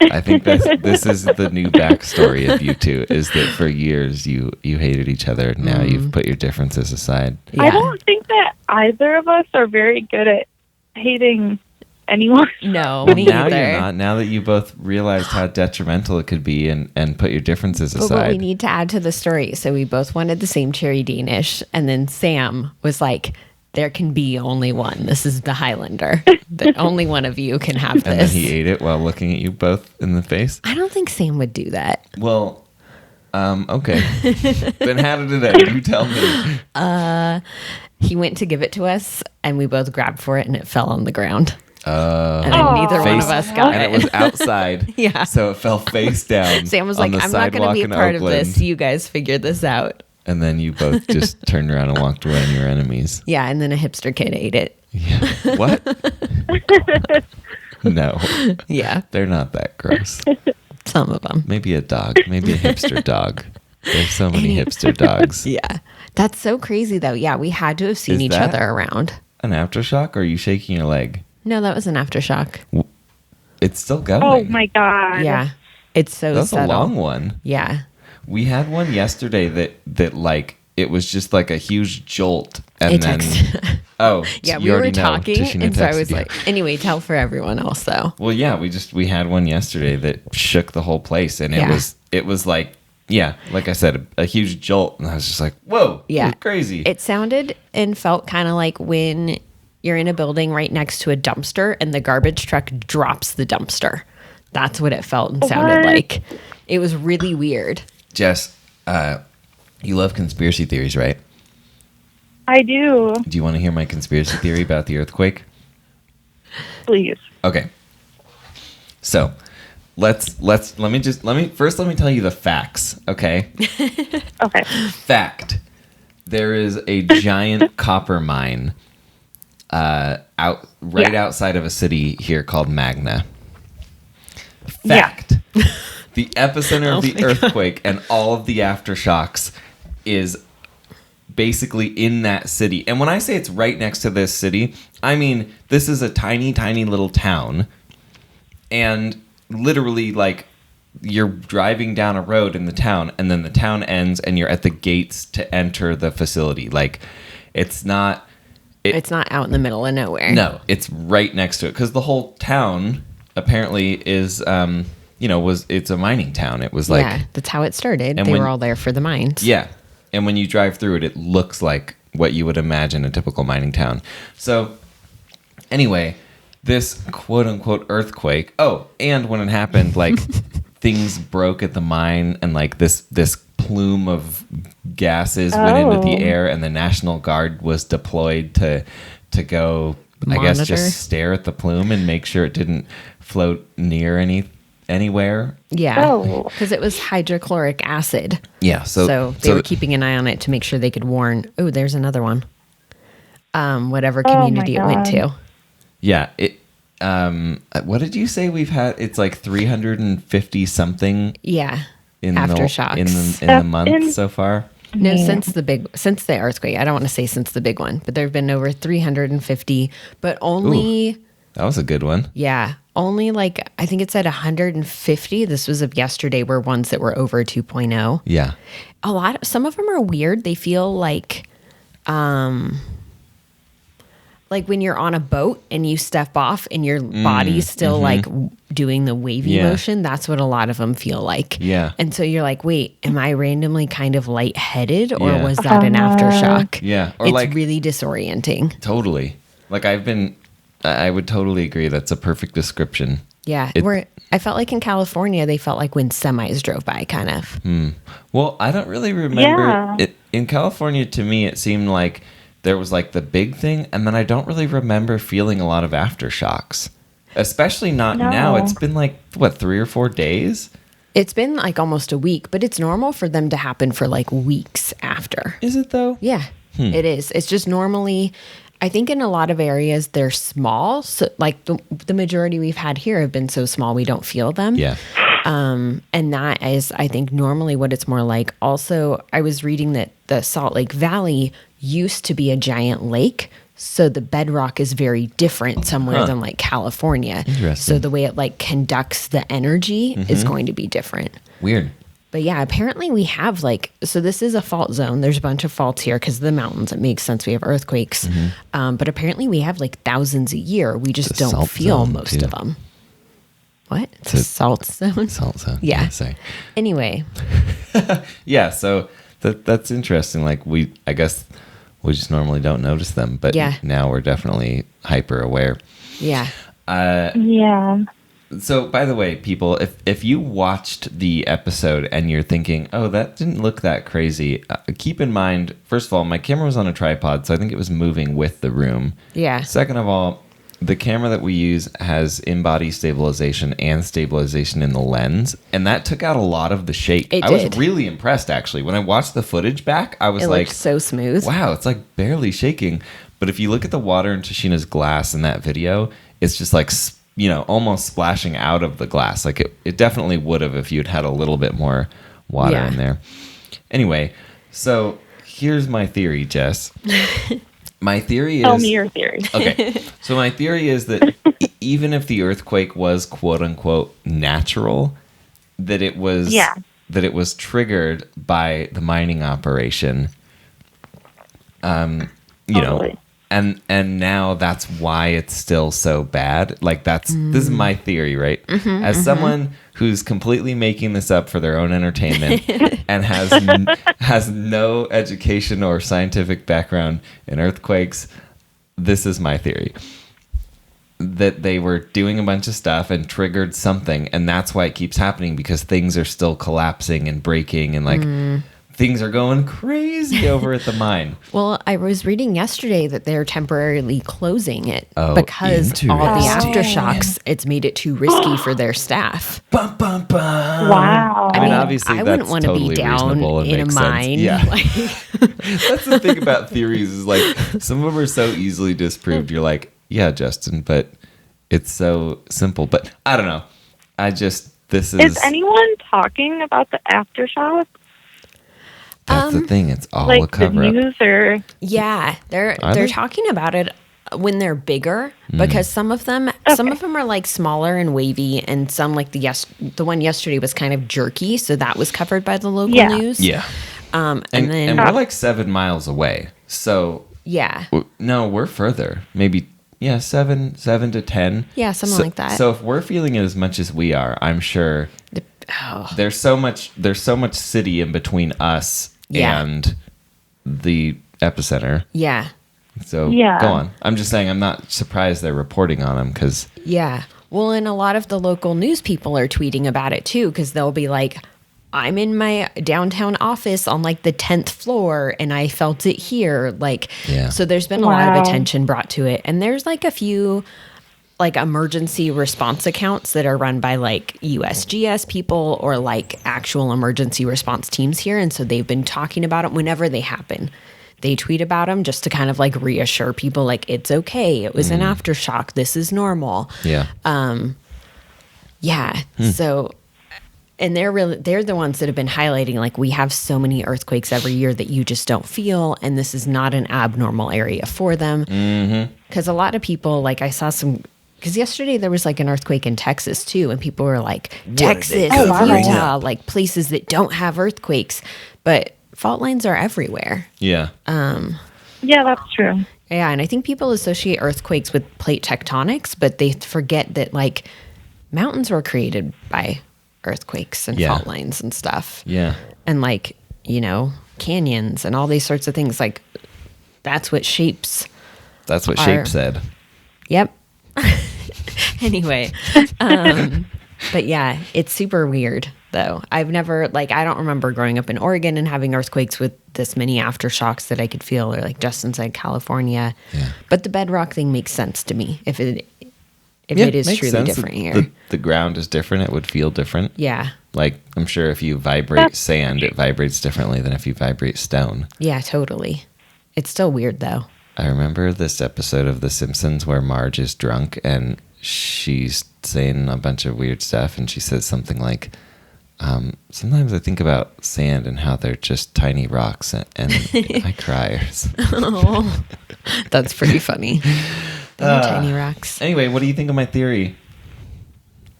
I think this is the new backstory of you two, is that for years you hated each other. Now you've put your differences aside. Yeah. I don't think that either of us are very good at hating anyone. No, Well, me now either. you're not. Now that you both realized how detrimental it could be and put your differences But aside. we need to add to the story. So we both wanted the same cherry Danish. And then Sam was like, there can be only one. This is the Highlander. That only one of you can have and then this. he ate it while looking at you both in the face. I don't think Sam would do that. Well, okay. Then how did it end? You tell me. He went to give it to us, and we both grabbed for it, and it fell on the ground. Oh. And then neither one Face- of us got and it. it was outside. Yeah. So it fell face down. Sam was on like, the I'm not going to sidewalk be a in part of Oakland. this. You guys figure this out. And then you both just turned around and walked away, and you were enemies. Yeah, and then a hipster kid ate it. Yeah. What? No, Yeah, they're not that gross. some of them. Maybe a dog. Maybe a hipster dog. There's so many hipster dogs. Yeah. That's so crazy, though. Yeah, we had to have seen Is each that- other around. An aftershock, or are you shaking your leg? No, that was an aftershock. It's still going. Oh my God. Yeah. It's so That's subtle. a long one. Yeah. We had one yesterday that like it was just like a huge jolt, and It then text- oh Yeah, you we were already know. talking, Tashina and so I texted was you. like, anyway, tell for everyone else, though. well, yeah, we had one yesterday that shook the whole place, and Yeah. it was like, yeah, like I said, a huge jolt, and I was just like, whoa, Yeah. this is crazy. It sounded and felt kind of like when you're in a building right next to a dumpster and the garbage truck drops the dumpster. That's what it felt and sounded What? like. It was really weird. Jess, you love conspiracy theories, right? I do. Do you want to hear my conspiracy theory about the earthquake? Please. Okay. So, let me tell you the facts, okay? Okay. Fact. There is a giant copper mine outside of a city here called Magna. Fact. The epicenter of the earthquake and all of the aftershocks is basically in that city. And when I say it's right next to this city, I mean this is a tiny, tiny little town. And literally, like, you're driving down a road in the town, and then the town ends, and you're at the gates to enter the facility. Like, it's not It's not out in the middle of nowhere. No, it's right next to it because the whole town apparently is, it's a mining town. It was like, Yeah, that's how it started. And They when- were all there for the mines. yeah. And when you drive through it, it looks like what you would imagine a typical mining town. So anyway, this quote unquote earthquake. Oh, and when it happened, like things broke at the mine and like this plume of gases went into the air and the National Guard was deployed to go, I guess, Monitor. just stare at the plume and make sure it didn't float near anywhere. Yeah, Oh. because it was hydrochloric acid. Yeah. So they were keeping an eye on it to make sure they could warn, oh, there's another one. Whatever community it went to. Yeah, what did you say we've had? It's like 350 something Yeah. in Aftershocks. in the month so far. No, since the earthquake. I don't want to say since the big one, but there have been over 350, but only That was a good one. only like I think it said 150. This was of yesterday were ones that were over 2.0. Yeah. Some of them are weird. They feel like when you're on a boat and you step off and your body's still like doing the wavy Yeah. motion. That's what a lot of them feel like. Yeah. And so you're like, wait, am I randomly kind of lightheaded or Yeah. was that an aftershock? Yeah. Or it's like really disorienting. totally. Like I would totally agree. That's a perfect description. Yeah. I felt like in California, they felt like when semis drove by kind of. Well, I don't really remember Yeah. it in California. To me, it seemed like there was like the big thing, and then I don't really remember feeling a lot of aftershocks. Especially not No. now. It's been like what, 3 or 4 days? It's been like almost a week, but it's normal for them to happen for like weeks after. Is it though? Yeah, it is. It's just normally, I think in a lot of areas they're small. So like the majority we've had here have been so small we don't feel them. Yeah. And that is, I think, normally what it's more like. Also, I was reading that the Salt Lake Valley used to be a giant lake. So the bedrock is very different somewhere than like California. Interesting. So the way it like conducts the energy is going to be different. Weird. But yeah, apparently we have so this is a fault zone. There's a bunch of faults here because of the mountains. It makes sense. We have earthquakes. But apparently we have like thousands a year. We just It's a don't salt feel zone, most too. of them. What? It's a salt zone? Salt zone. Yeah. Sorry. Anyway, Yeah, so that's interesting. Like I guess we just normally don't notice them, but Yeah. now we're definitely hyper aware. yeah. Yeah. So, by the way, people, if you watched the episode and you're thinking, oh, that didn't look that crazy, keep in mind, first of all, my camera was on a tripod, so I think it was moving with the room. Yeah. Second of all, the camera that we use has in-body stabilization and stabilization in the lens, and that took out a lot of the shake. It I was did. really impressed, actually. When I watched the footage back, I was It like, looked so smooth. wow, it's like barely shaking. But if you look at the water in Tashina's glass in that video, it's just like, almost splashing out of the glass. Like it definitely would have if you'd had a little bit more water Yeah. in there. Anyway, so here's my theory, Jess. My theory is... Tell me your theory. Okay, so my theory is that even if the earthquake was quote unquote natural, that it was triggered by the mining operation. Totally. And now that's why it's still so bad. Like this is my theory, right? As someone who's completely making this up for their own entertainment and has no education or scientific background in earthquakes, this is my theory. That they were doing a bunch of stuff and triggered something, and that's why it keeps happening, because things are still collapsing and breaking and like things are going crazy over at the mine. Well, I was reading yesterday that they're temporarily closing it Oh, because all the interesting. aftershocks, it's made it too risky for their staff. Bum, bum, bum. Wow. I mean, obviously, I that's wouldn't want to totally be down reasonable and in a makes sense. mine. Yeah. Like, That's the thing about theories is like some of them are so easily disproved. You're like, yeah, Justin, but it's so simple. But I don't know. This is Is anyone talking about the aftershock? that's the thing. It's all a Like the cover up. news or... yeah, they're Are they? talking about it when they're bigger Hmm. because some of them are like smaller and wavy, and some like the one yesterday was kind of jerky, so that was covered by the local Yeah. news. Yeah. And And then we're like 7 miles away. So Yeah. No, we're further. Maybe 7 to 10. Yeah, something like that. So if we're feeling it as much as we are, I'm sure there's so much city in between us and the epicenter. Yeah. So go on. I'm just saying I'm not surprised they're reporting on them because Well, and a lot of the local news people are tweeting about it too, because they'll be like, I'm in my downtown office on like the 10th floor and I felt it here. So there's been a lot of attention brought to it. And there's like a few like emergency response accounts that are run by like USGS people or like actual emergency response teams here. And so they've been talking about it whenever they happen. They tweet about them just to kind of like reassure people like it's okay. It was an aftershock. This is normal. Yeah. So, and they're the ones that have been highlighting like we have so many earthquakes every year that you just don't feel, and this is not an abnormal area for them. Because a lot of people, like I saw some, because yesterday there was like an earthquake in Texas too, and people were like Texas, Utah, like places that don't have earthquakes, but fault lines are everywhere. Yeah. Yeah, that's true. Yeah, and I think people associate earthquakes with plate tectonics, but they forget that like mountains were created by earthquakes and fault lines and stuff. Yeah. And like, canyons and all these sorts of things. Like that's what shapes. That's what Shape said. Yep. Anyway, but yeah, it's super weird though. I've never I don't remember growing up in Oregon and having earthquakes with this many aftershocks that I could feel, or like Justin said, California. Yeah. But the bedrock thing makes sense to me. If it is truly sense. different here. The ground is different. It would feel different. Yeah. Like I'm sure if you vibrate sand, it vibrates differently than if you vibrate stone. Yeah, totally. It's still weird though. I remember this episode of The Simpsons where Marge is drunk and she's saying a bunch of weird stuff, and she says something like, sometimes I think about sand and how they're just tiny rocks, and I cry. Oh, that's pretty funny. They're tiny rocks. Anyway, what do you think of my theory?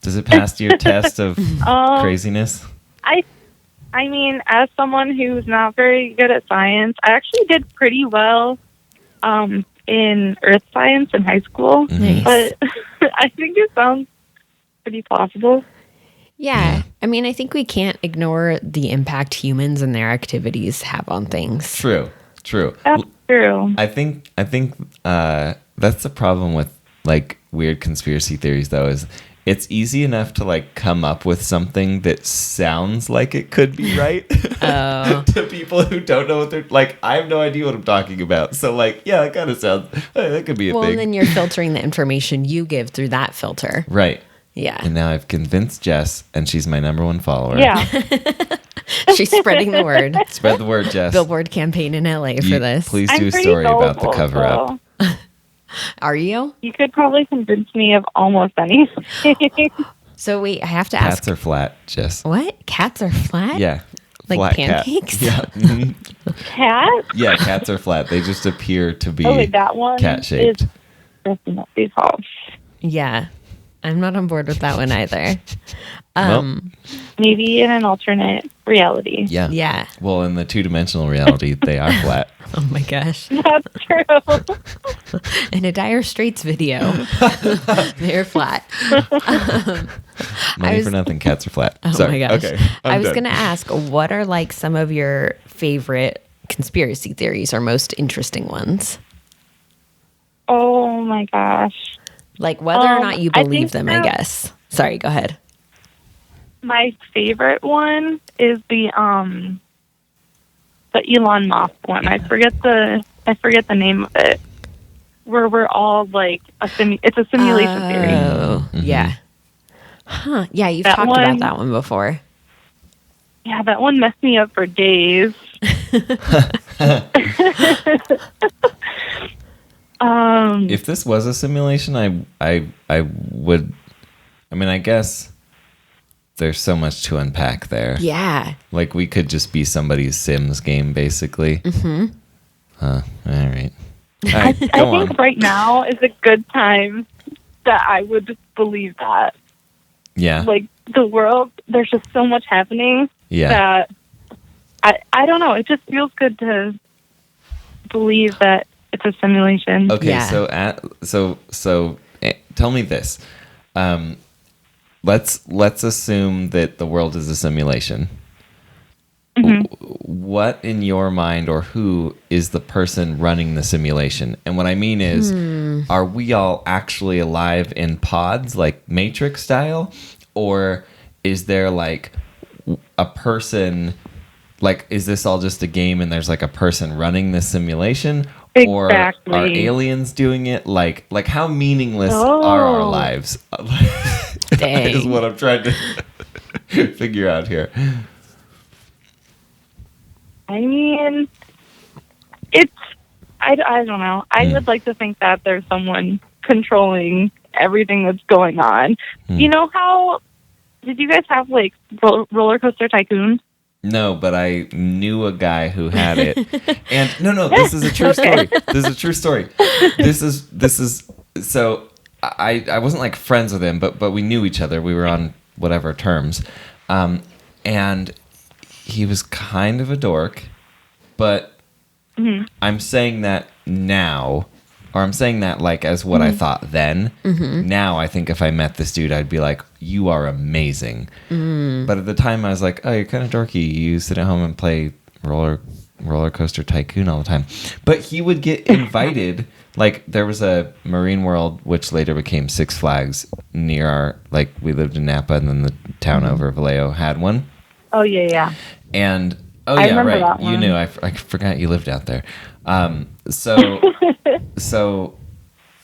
Does it pass your test of craziness? I mean, as someone who's not very good at science, I actually did pretty well in earth science in high school. Nice. But I think it sounds pretty plausible. Yeah. I mean, I think we can't ignore the impact humans and their activities have on things. True. That's true. I think that's the problem with like weird conspiracy theories, though, is it's easy enough to like come up with something that sounds like it could be right to people who don't know what they're like. I have no idea what I'm talking about. So like, yeah, that kind of sounds, that could be a thing. Well, then you're filtering the information you give through that filter. Right. Yeah. And now I've convinced Jess, and she's my number one follower. Yeah. She's spreading the word. Spread the word, Jess. Billboard campaign in LA for this. Please do a story about the cover up. Are you? You could probably convince me of almost anything. So wait, I have to ask. Cats are flat, Jess. What? Cats are flat? Yeah. Like flat pancakes? Cat. Yeah. Cat? Yeah, cats are flat. They just appear to be that one cat-shaped. is definitely false. Yeah. I'm not on board with that one either. Maybe in an alternate reality. Yeah. Yeah. Well, in the two-dimensional reality, they are flat. Oh my gosh. That's true. In a Dire Straits video, they're flat. Money for nothing, cats are flat. Oh Sorry. my gosh. Okay, I was done. going to ask, what are like some of your favorite conspiracy theories or most interesting ones? Oh my gosh. Like whether or not you I believe think them, I guess. Sorry, go ahead. My favorite one is the Elon Musk one. I forget the name of it. Where we're all like it's a simulation theory. Oh, yeah. Huh. Yeah, you've That talked about one- that one before. Yeah, that one messed me up for days. If this was a simulation, I would. I mean, I guess there's so much to unpack there. Yeah. Like we could just be somebody's Sims game, basically. Mm-hmm. All right. All right, I go on. think right now is a good time that I would believe that. Yeah. Like the world, there's just so much happening Yeah. that I don't know. It just feels good to believe that it's a simulation. Okay, Yeah. so tell me this. Let's assume that the world is a simulation. What in your mind, or who is the person running the simulation? And what I mean is, are we all actually alive in pods, like Matrix style? Or is there like a person, like, is this all just a game and there's like a person running the simulation? Exactly. Or are aliens doing it? Like how meaningless are our lives? Dang. Is what I'm trying to figure out here. I mean, I don't know. I would like to think that there's someone controlling everything that's going on. You know how, did you guys have like Roller Coaster Tycoon? No, but I knew a guy who had it. And no, this is a true story. This is a true story. This is so I wasn't like friends with him, but we knew each other. We were on whatever terms. And he was kind of a dork, but I'm saying that now, or I'm saying that like as what I thought then. Now I think if I met this dude, I'd be like, you are amazing. But at the time I was like, oh, you're kind of dorky. You sit at home and play roller coaster tycoon all the time. But he would get invited. Like there was a Marine World, which later became Six Flags near our, like we lived in Napa, and then the town over Vallejo had one. Oh, yeah. And I remember that You one. knew. I forgot you lived out there. So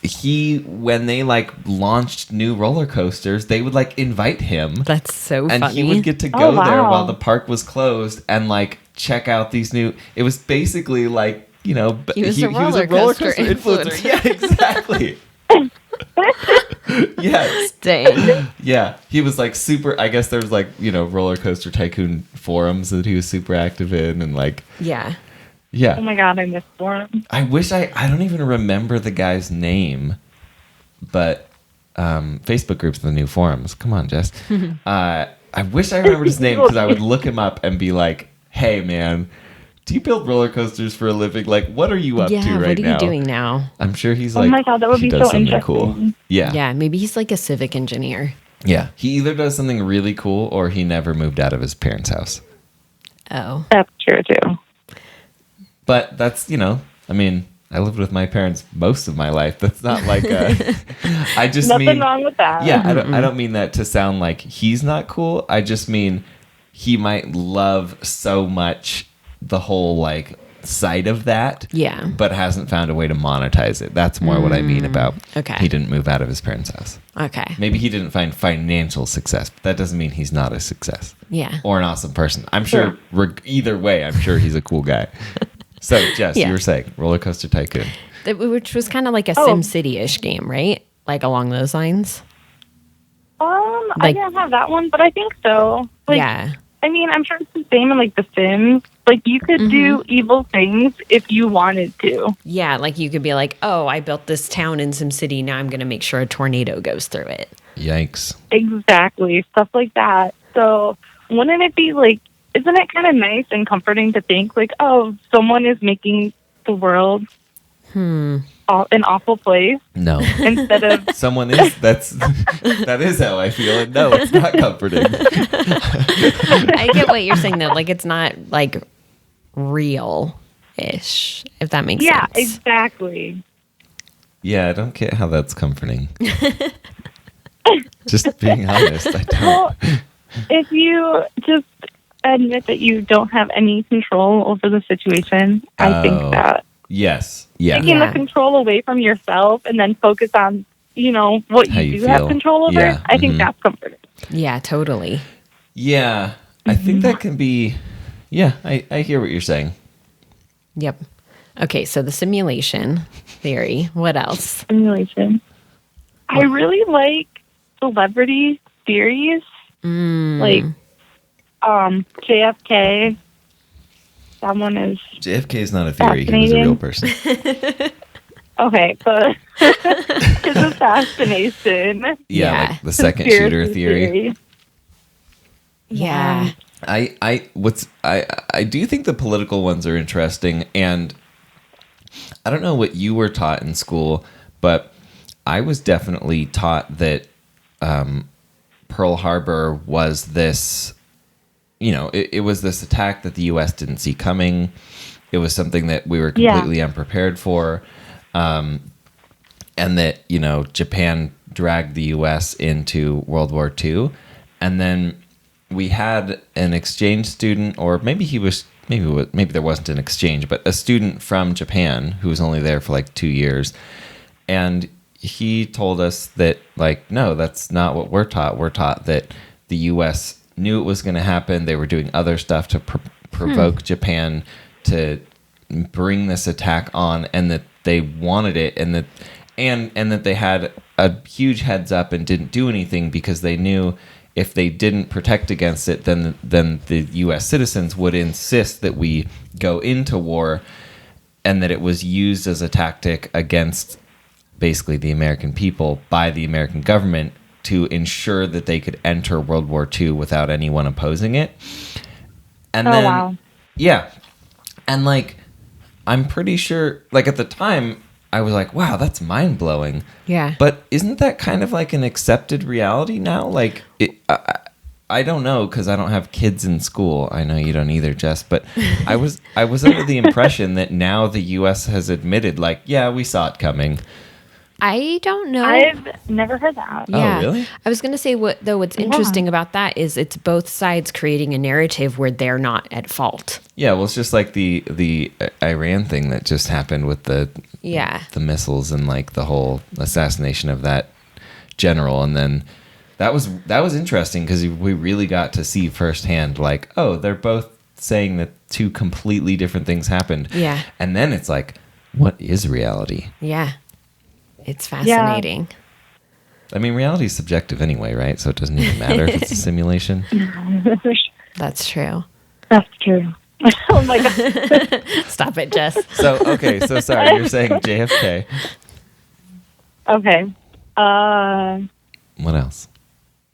he, when they like launched new roller coasters, they would like invite him. That's so And funny. he would get to go wow. there while the park was closed and like check out these new. It was basically like, you know, He was a roller coaster influencer. Yeah, exactly. Yes. Dang. Yeah, he was like super. I guess there was like, you know, roller coaster tycoon forums that he was super active in, and like, Yeah. yeah. Oh my God, I missed one. I wish I don't even remember the guy's name, but Facebook groups are the new forums. Come on, Jess. I wish I remembered his name, because I would look him up and be like, hey man, do you build roller coasters for a living? Like, what are you up to right now? What are you doing now? I'm sure he's Oh like, my God, that would he be does so something interesting. cool. Yeah. Yeah, maybe he's like a civic engineer. Yeah. He either does something really cool or he never moved out of his parents' house. Oh. That's true, too. But that's, you know, I mean, I lived with my parents most of my life. That's not like I just Nothing mean, wrong with that. yeah, I don't mean that to sound like he's not cool. I just mean he might love so much the whole like side of that. Yeah. But hasn't found a way to monetize it. That's more what I mean about Okay. he didn't move out of his parents' house. Okay. Maybe he didn't find financial success, but that doesn't mean he's not a success. Yeah. Or an awesome person. I'm sure either way, I'm sure he's a cool guy. So, Jess, Yeah. you were saying Roller Coaster Tycoon. Which was kind of like a Oh. SimCity-ish game, right? Like along those lines. I Like- didn't have that one, but I think so. Like, Yeah. I mean, I'm sure it's the same in like The Sims. Like, you could do evil things if you wanted to. Yeah, like you could be like, oh, I built this town in SimCity. Now I'm going to make sure a tornado goes through it. Yikes. Exactly, stuff like that. So, wouldn't it be like, isn't it kind of nice and comforting to think like, oh, someone is making the world an awful place No. instead of Someone is, that is how I feel. And no, it's not comforting. I get what you're saying, though. Like, it's not like real-ish, if that makes yeah, sense. exactly. Yeah, I don't get how that's comforting. Just being honest, I don't. Well, if you just admit that you don't have any control over the situation, I Oh. think that Yes. Yeah. taking Yeah. the control away from yourself and then focus on, you know, what How you you do have feel. control over, Yeah, I think that's comforting. Yeah, totally. Yeah. I think that can be, yeah, I hear what you're saying. Yep. Okay, so the simulation theory. What else? Simulation. I really like celebrity theories, like JFK. That one is JFK is not a theory. He was a real person. okay, but his assassination. Yeah, Yeah. like the second shooter conspiracy theory. Yeah. I do think the political ones are interesting, and I don't know what you were taught in school, but I was definitely taught that Pearl Harbor was this, it was this attack that the U.S. didn't see coming. It was something that we were completely unprepared for. And that, Japan dragged the U.S. into World War II. And then we had an exchange student, or maybe there wasn't an exchange, but a student from Japan who was only there for like 2 years. And he told us that, like, no, that's not what we're taught. We're taught that the U.S. knew it was going to happen. They were doing other stuff to provoke Japan to bring this attack on, and that they wanted it, and that they had a huge heads up and didn't do anything because they knew if they didn't protect against it, then the U.S. citizens would insist that we go into war, and that it was used as a tactic against basically the American people by the American government to ensure that they could enter World War II without anyone opposing it. And wow. Yeah. And like, I'm pretty sure, like at the time, I was like, wow, that's mind blowing. Yeah. But isn't that kind of like an accepted reality now? Like, I don't know, because I don't have kids in school. I know you don't either, Jess. But I was under the impression that now the U.S. has admitted, like, yeah, we saw it coming. I don't know. I've never heard that. Yeah. Oh, really? I was going to say, what's interesting about that is it's both sides creating a narrative where they're not at fault. Yeah, well, it's just like the Iran thing that just happened with the missiles and like the whole assassination of that general, and then that was interesting because we really got to see firsthand, like, oh, they're both saying that two completely different things happened. Yeah. And then it's like, what is reality? Yeah. It's fascinating. I mean, reality is subjective anyway, right? So it doesn't even matter if it's a simulation. That's true. That's true. Oh my God. Stop it, Jess. So sorry, you're saying JFK. Okay. What else?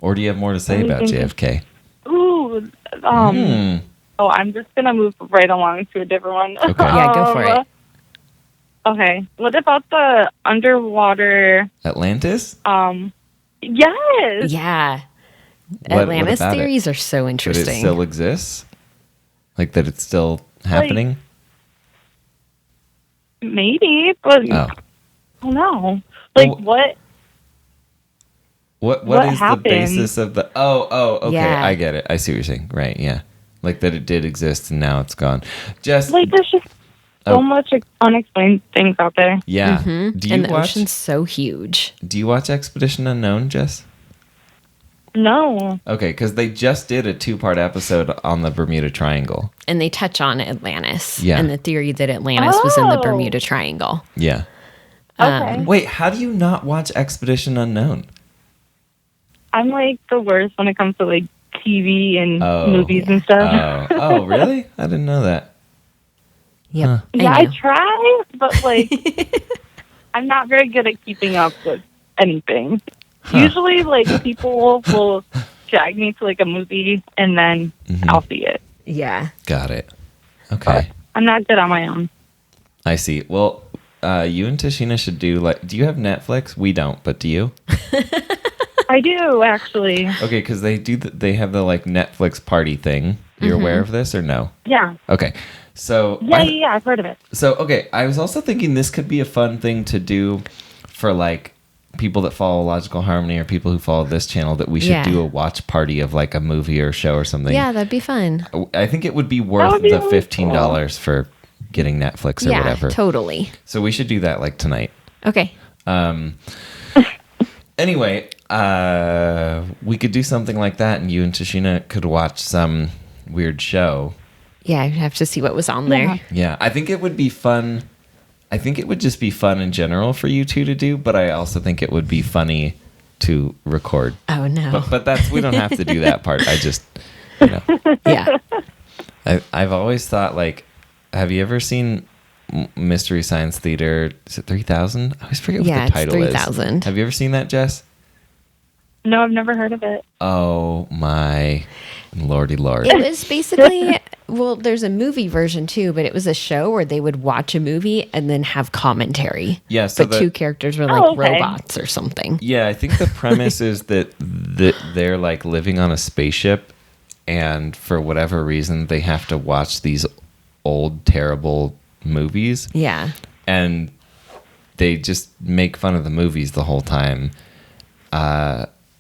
Or do you have more to say about JFK? Ooh. Oh, I'm just going to move right along to a different one. Okay. Yeah, go for it. Okay. What about the underwater... Atlantis? Yes. Yeah. What Atlantis about theories it? are so That interesting. it still exists? Like that it's still happening? Maybe, but Oh. I don't know. Like, Well, what What is happened? the basis of the... Oh, okay. Yeah. I get it. I see what you're saying. Right, yeah. Like that it did exist and now it's gone. Jess... Like, there's just so much unexplained things out there. Yeah. Mm-hmm. Do you And the watch... ocean's so huge. Do you watch Expedition Unknown, Jess? No. Okay, because they just did a 2-part episode on the Bermuda Triangle. And they touch on Atlantis. Yeah. And the theory that Atlantis was in the Oh. Bermuda Triangle. Yeah. Okay. Wait, how do you not watch Expedition Unknown? I'm like the worst when it comes to like TV and Oh. movies and stuff. Oh, really? I didn't know that. Yep. Huh. Yeah, I know. try, but like I'm not very good at keeping up with anything. Usually, like people will drag me to like a movie and then I'll see it. Yeah. Got it. Okay. I'm not good on my own. I see. Well, you and Tashina should do do you have Netflix? We don't, but do you? I do actually. Okay, because they have the like Netflix party thing. You're aware of this or no? Yeah. Okay. So Yeah, I've heard of it. So, okay, I was also thinking this could be a fun thing to do for, like, people that follow Logical Harmony or people who follow this channel, that we should Yeah. do a watch party of, like, a movie or show or something. Yeah, that'd be fun. I think it would be worth would be the really $15 for getting Netflix or Yeah, whatever. totally. So we should do that, like, tonight. Okay. Anyway, we could do something like that, and you and Tashina could watch some weird show. Yeah, I'd have to see what was on there. Yeah, I think it would be fun. I think it would just be fun in general for you two to do, but I also think it would be funny to record. Oh, no. But we don't have to do that part. I just, Yeah. I've always thought, like, have you ever seen Mystery Science Theater? Is it 3000? I always forget what Yeah, the it's title 3000. is. Have you ever seen that, Jess? No, I've never heard of it. Oh my lordy lord. It was basically, well, there's a movie version too, but it was a show where they would watch a movie and then have commentary. Yeah, so but two characters were like okay. robots or something. Yeah, I think the premise is that they're like living on a spaceship, and for whatever reason, they have to watch these old, terrible movies. Yeah. And they just make fun of the movies the whole time.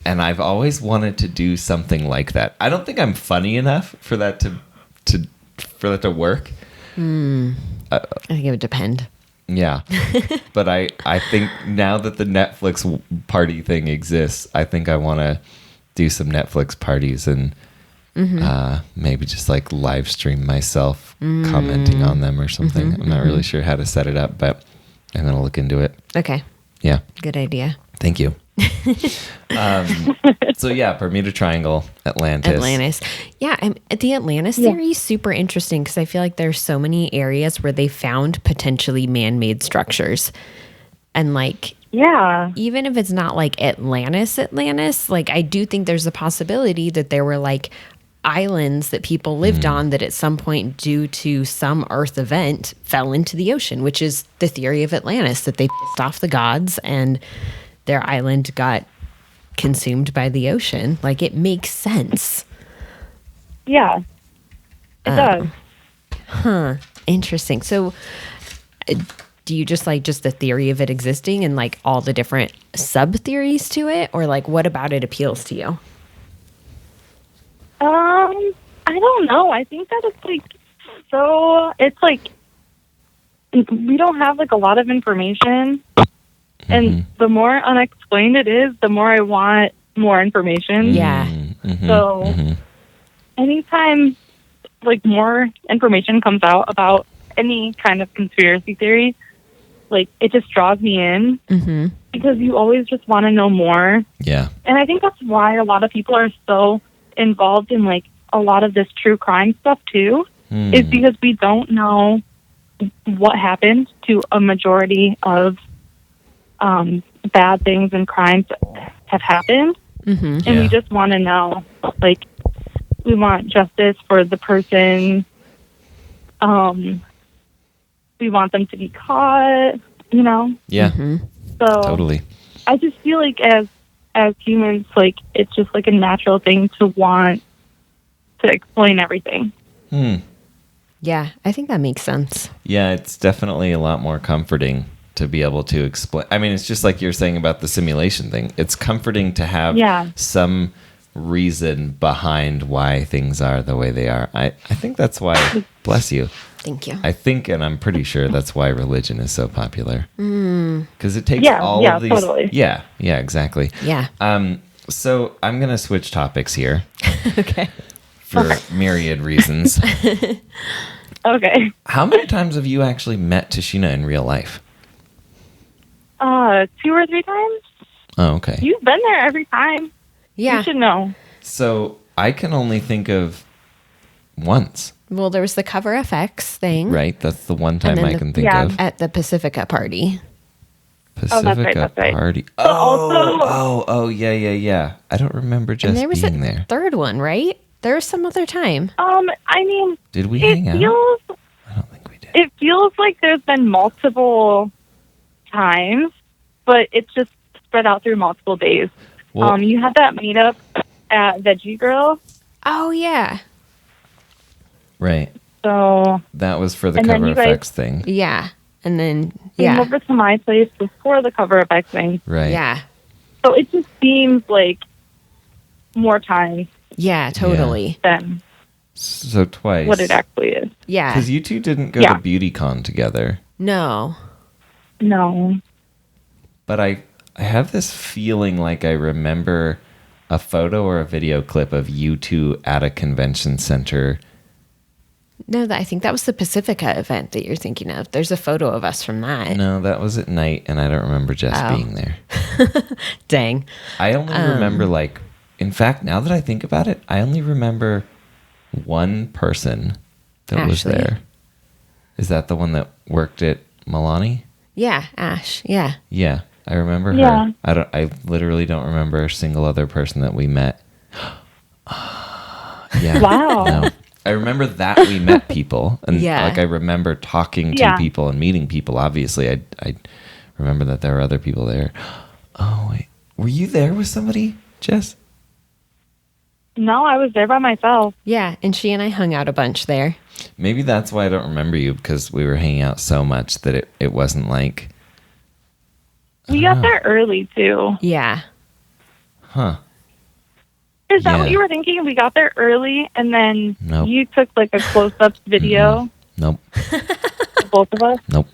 And I've always wanted to do something like that. I don't think I'm funny enough for that to work. I think it would depend. Yeah. But I think now that the Netflix party thing exists, I think I want to do some Netflix parties and maybe just like live stream myself commenting on them or something. I'm not really sure how to set it up, but I'm going to look into it. Okay. Yeah. Good idea. Thank you. So yeah, Bermuda Triangle, Atlantis. Yeah, the Atlantis theory is super interesting because I feel like there's so many areas where they found potentially man-made structures. And like, Yeah. even if it's not like Atlantis, like I do think there's a possibility that there were like islands that people lived on that at some point due to some earth event fell into the ocean, which is the theory of Atlantis, that they pissed off the gods and their island got consumed by the ocean. Like, it makes sense. Yeah. It does. Interesting. So do you just like just the theory of it existing and like all the different sub theories to it, or like what about it appeals to you? I don't know. I think that it's like we don't have like a lot of information, and the more unexplained it is, the more I want more information. Yeah. So anytime like more information comes out about any kind of conspiracy theory, like it just draws me in because you always just want to know more. Yeah. And I think that's why a lot of people are so involved in like a lot of this true crime stuff too, is because we don't know what happened to a majority of bad things and crimes that have happened. And we just want to know, like, we want justice for the person. We want them to be caught, you know? Yeah. So Totally. I just feel like as humans, like, it's just like a natural thing to want to explain everything. Yeah, I think that makes sense. Yeah, it's definitely a lot more comforting to be able to explain. I mean, it's just like you're saying about the simulation thing. It's comforting to have some reason behind why things are the way they are. I think that's why, bless you. Thank you. I think, and I'm pretty sure that's why religion is so popular. Because it takes all of these. Totally. Yeah, exactly. Yeah. So I'm going to switch topics here Okay. for myriad reasons. Okay. How many times have you actually met Tashina in real life? 2 or 3 times. Oh, okay. You've been there every time. Yeah. You should know. So I can only think of once. Well, there was the Cover FX thing. Right? That's the one time then I the- can think Yeah. of. At the Pacifica party. Pacifica that's right. party. also- Oh, yeah. I don't remember Jess And there was being a there. third one, right? There was some other time. I mean, Did we it hang out? feels I don't think we did. it feels like there's been multiple times, but it's just spread out through multiple days. Well- You had that meetup at Veggie Grill, Oh, yeah. Right. so That was for the And then cover you guys- effects thing. Yeah. And then, came yeah. over to my place before the cover effect thing. Right. Yeah. So it just seems like more time Yeah, totally. than So twice. what it actually is. Yeah. Because you two didn't go Yeah. to BeautyCon together. No. No. But I have this feeling like I remember a photo or a video clip of you two at a convention center. No, I think that was the Pacifica event that you're thinking of. There's a photo of us from that. No, that was at night, and I don't remember Jess Oh. being there. Dang. I only remember, like, in fact, now that I think about it, I only remember one person that was Ashley. there. Is that the one that worked at Milani? Yeah, Ash. Yeah. Yeah. I remember her. Yeah. I literally don't remember a single other person that we met. Yeah. Wow. No. I remember that we met people, and Yeah. like I remember talking to Yeah. people and meeting people. Obviously, I remember that there were other people there. Oh wait, were you there with somebody, Jess? No, I was there by myself. Yeah, and she and I hung out a bunch there. Maybe that's why I don't remember you, because we were hanging out so much that it wasn't like, We got there early, too. Yeah. huh? Is that Yeah. what you were thinking? We got there early, and then Nope. you took like a close-up video Nope. of both of us? Nope.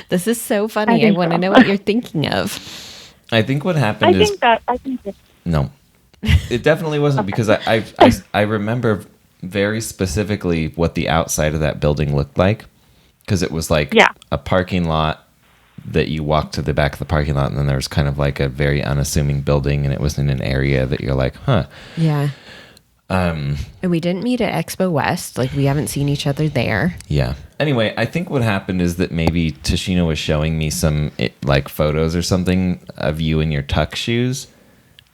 This is so I funny. I think want to so. know what you're thinking of. I think what I happened is think that. no. It definitely wasn't, because I remember very specifically what the outside of that building looked like, because it was like Yeah. a parking lot that you walk to the back of the parking lot, and then there was kind of like a very unassuming building, and it was in an area that you're like, huh. Yeah. And we didn't meet at Expo West. Like, we haven't seen each other there. Yeah. Anyway, I think what happened is that maybe Tashina was showing me some like photos or something of you in your tuck shoes,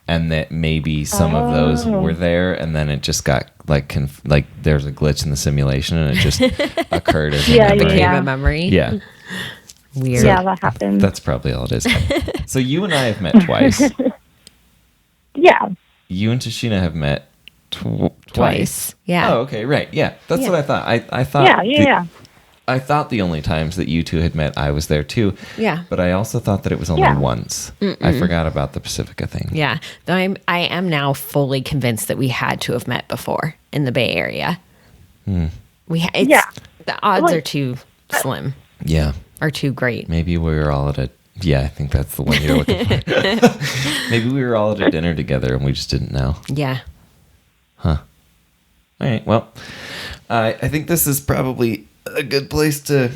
and that maybe some of those were there, and then it just got like like there's a glitch in the simulation, and it just occurred as a Yeah, memory. Became yeah. a memory. Yeah. Weird. Yeah, that happened. That's probably all it is. So you and I have met twice. Yeah. You and Tashina have met twice. Twice. Yeah. Oh, okay, right. Yeah, that's Yeah. what I thought. I thought. Yeah. I thought the only times that you two had met, I was there too. Yeah. But I also thought that it was only Yeah. once. I forgot about the Pacifica thing. Yeah. Though I am now fully convinced that we had to have met before in the Bay Area. Yeah. The odds Like- are too slim Yeah. or too great. Maybe we were all at a. Yeah, I think that's the one you're looking for. Maybe we were all at a dinner together and we just didn't know. Yeah. All right. Well, I think this is probably a good place to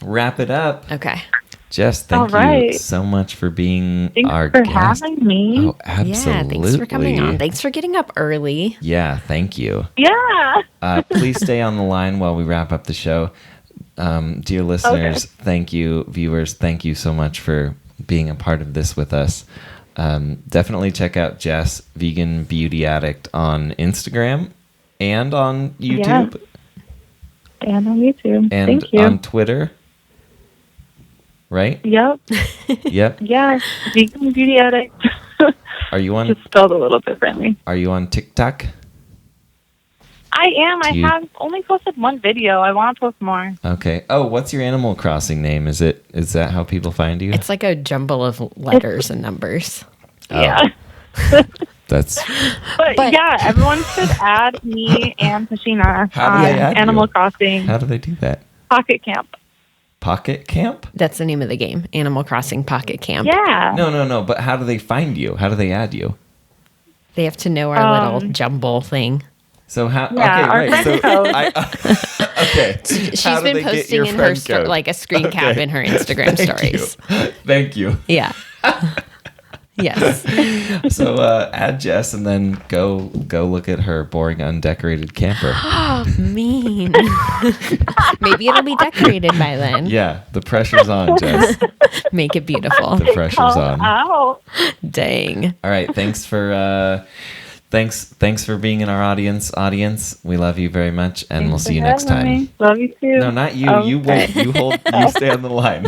wrap it up. Okay. Jess, thank All you right. so much for being Thanks our for guest. having me. Oh, absolutely. Yeah. Thanks for coming on. Thanks for getting up early. Yeah, thank you. Yeah. Please stay on the line while we wrap up the show. Dear listeners, thank you. Viewers, thank you so much for being a part of this with us. Definitely check out Jess, Vegan Beauty Addict, on Instagram and on YouTube And on YouTube. and Thank you. on Twitter. Right? Yep. Yep. Yeah. Vegan Beauty Addict. Are you on? Just spelled a little differently. Are you on TikTok? I am. I you- have only posted one video. I want to post more. Okay. Oh, what's your Animal Crossing name? Is that how people find you? It's like a jumble of letters and numbers. Oh. Yeah. That's But yeah, everyone should add me and Tashina How do on they add Animal you? Crossing how do they do that? Pocket Camp. Pocket Camp? That's the name of the game. Animal Crossing Pocket Camp. Yeah. No. But how do they find you? How do they add you? They have to know our little jumble thing. So how? Yeah, okay, our right. friend So code. okay. She's How do been they get posting your in her friend code? like a screen cap Okay. in her Instagram Thank stories. you. Thank you. Yeah. Yes. So add Jess and then go look at her boring, undecorated camper. Mean. Maybe it'll be decorated by then. Yeah, the pressure's on, Jess. Make it beautiful. The pressure's on. Ow. Dang. All right, thanks for thanks for being in our audience. We love you very much, and we'll see you next time. Love you too. No, not you. Oh, You okay. wait. You hold. You stay on the line.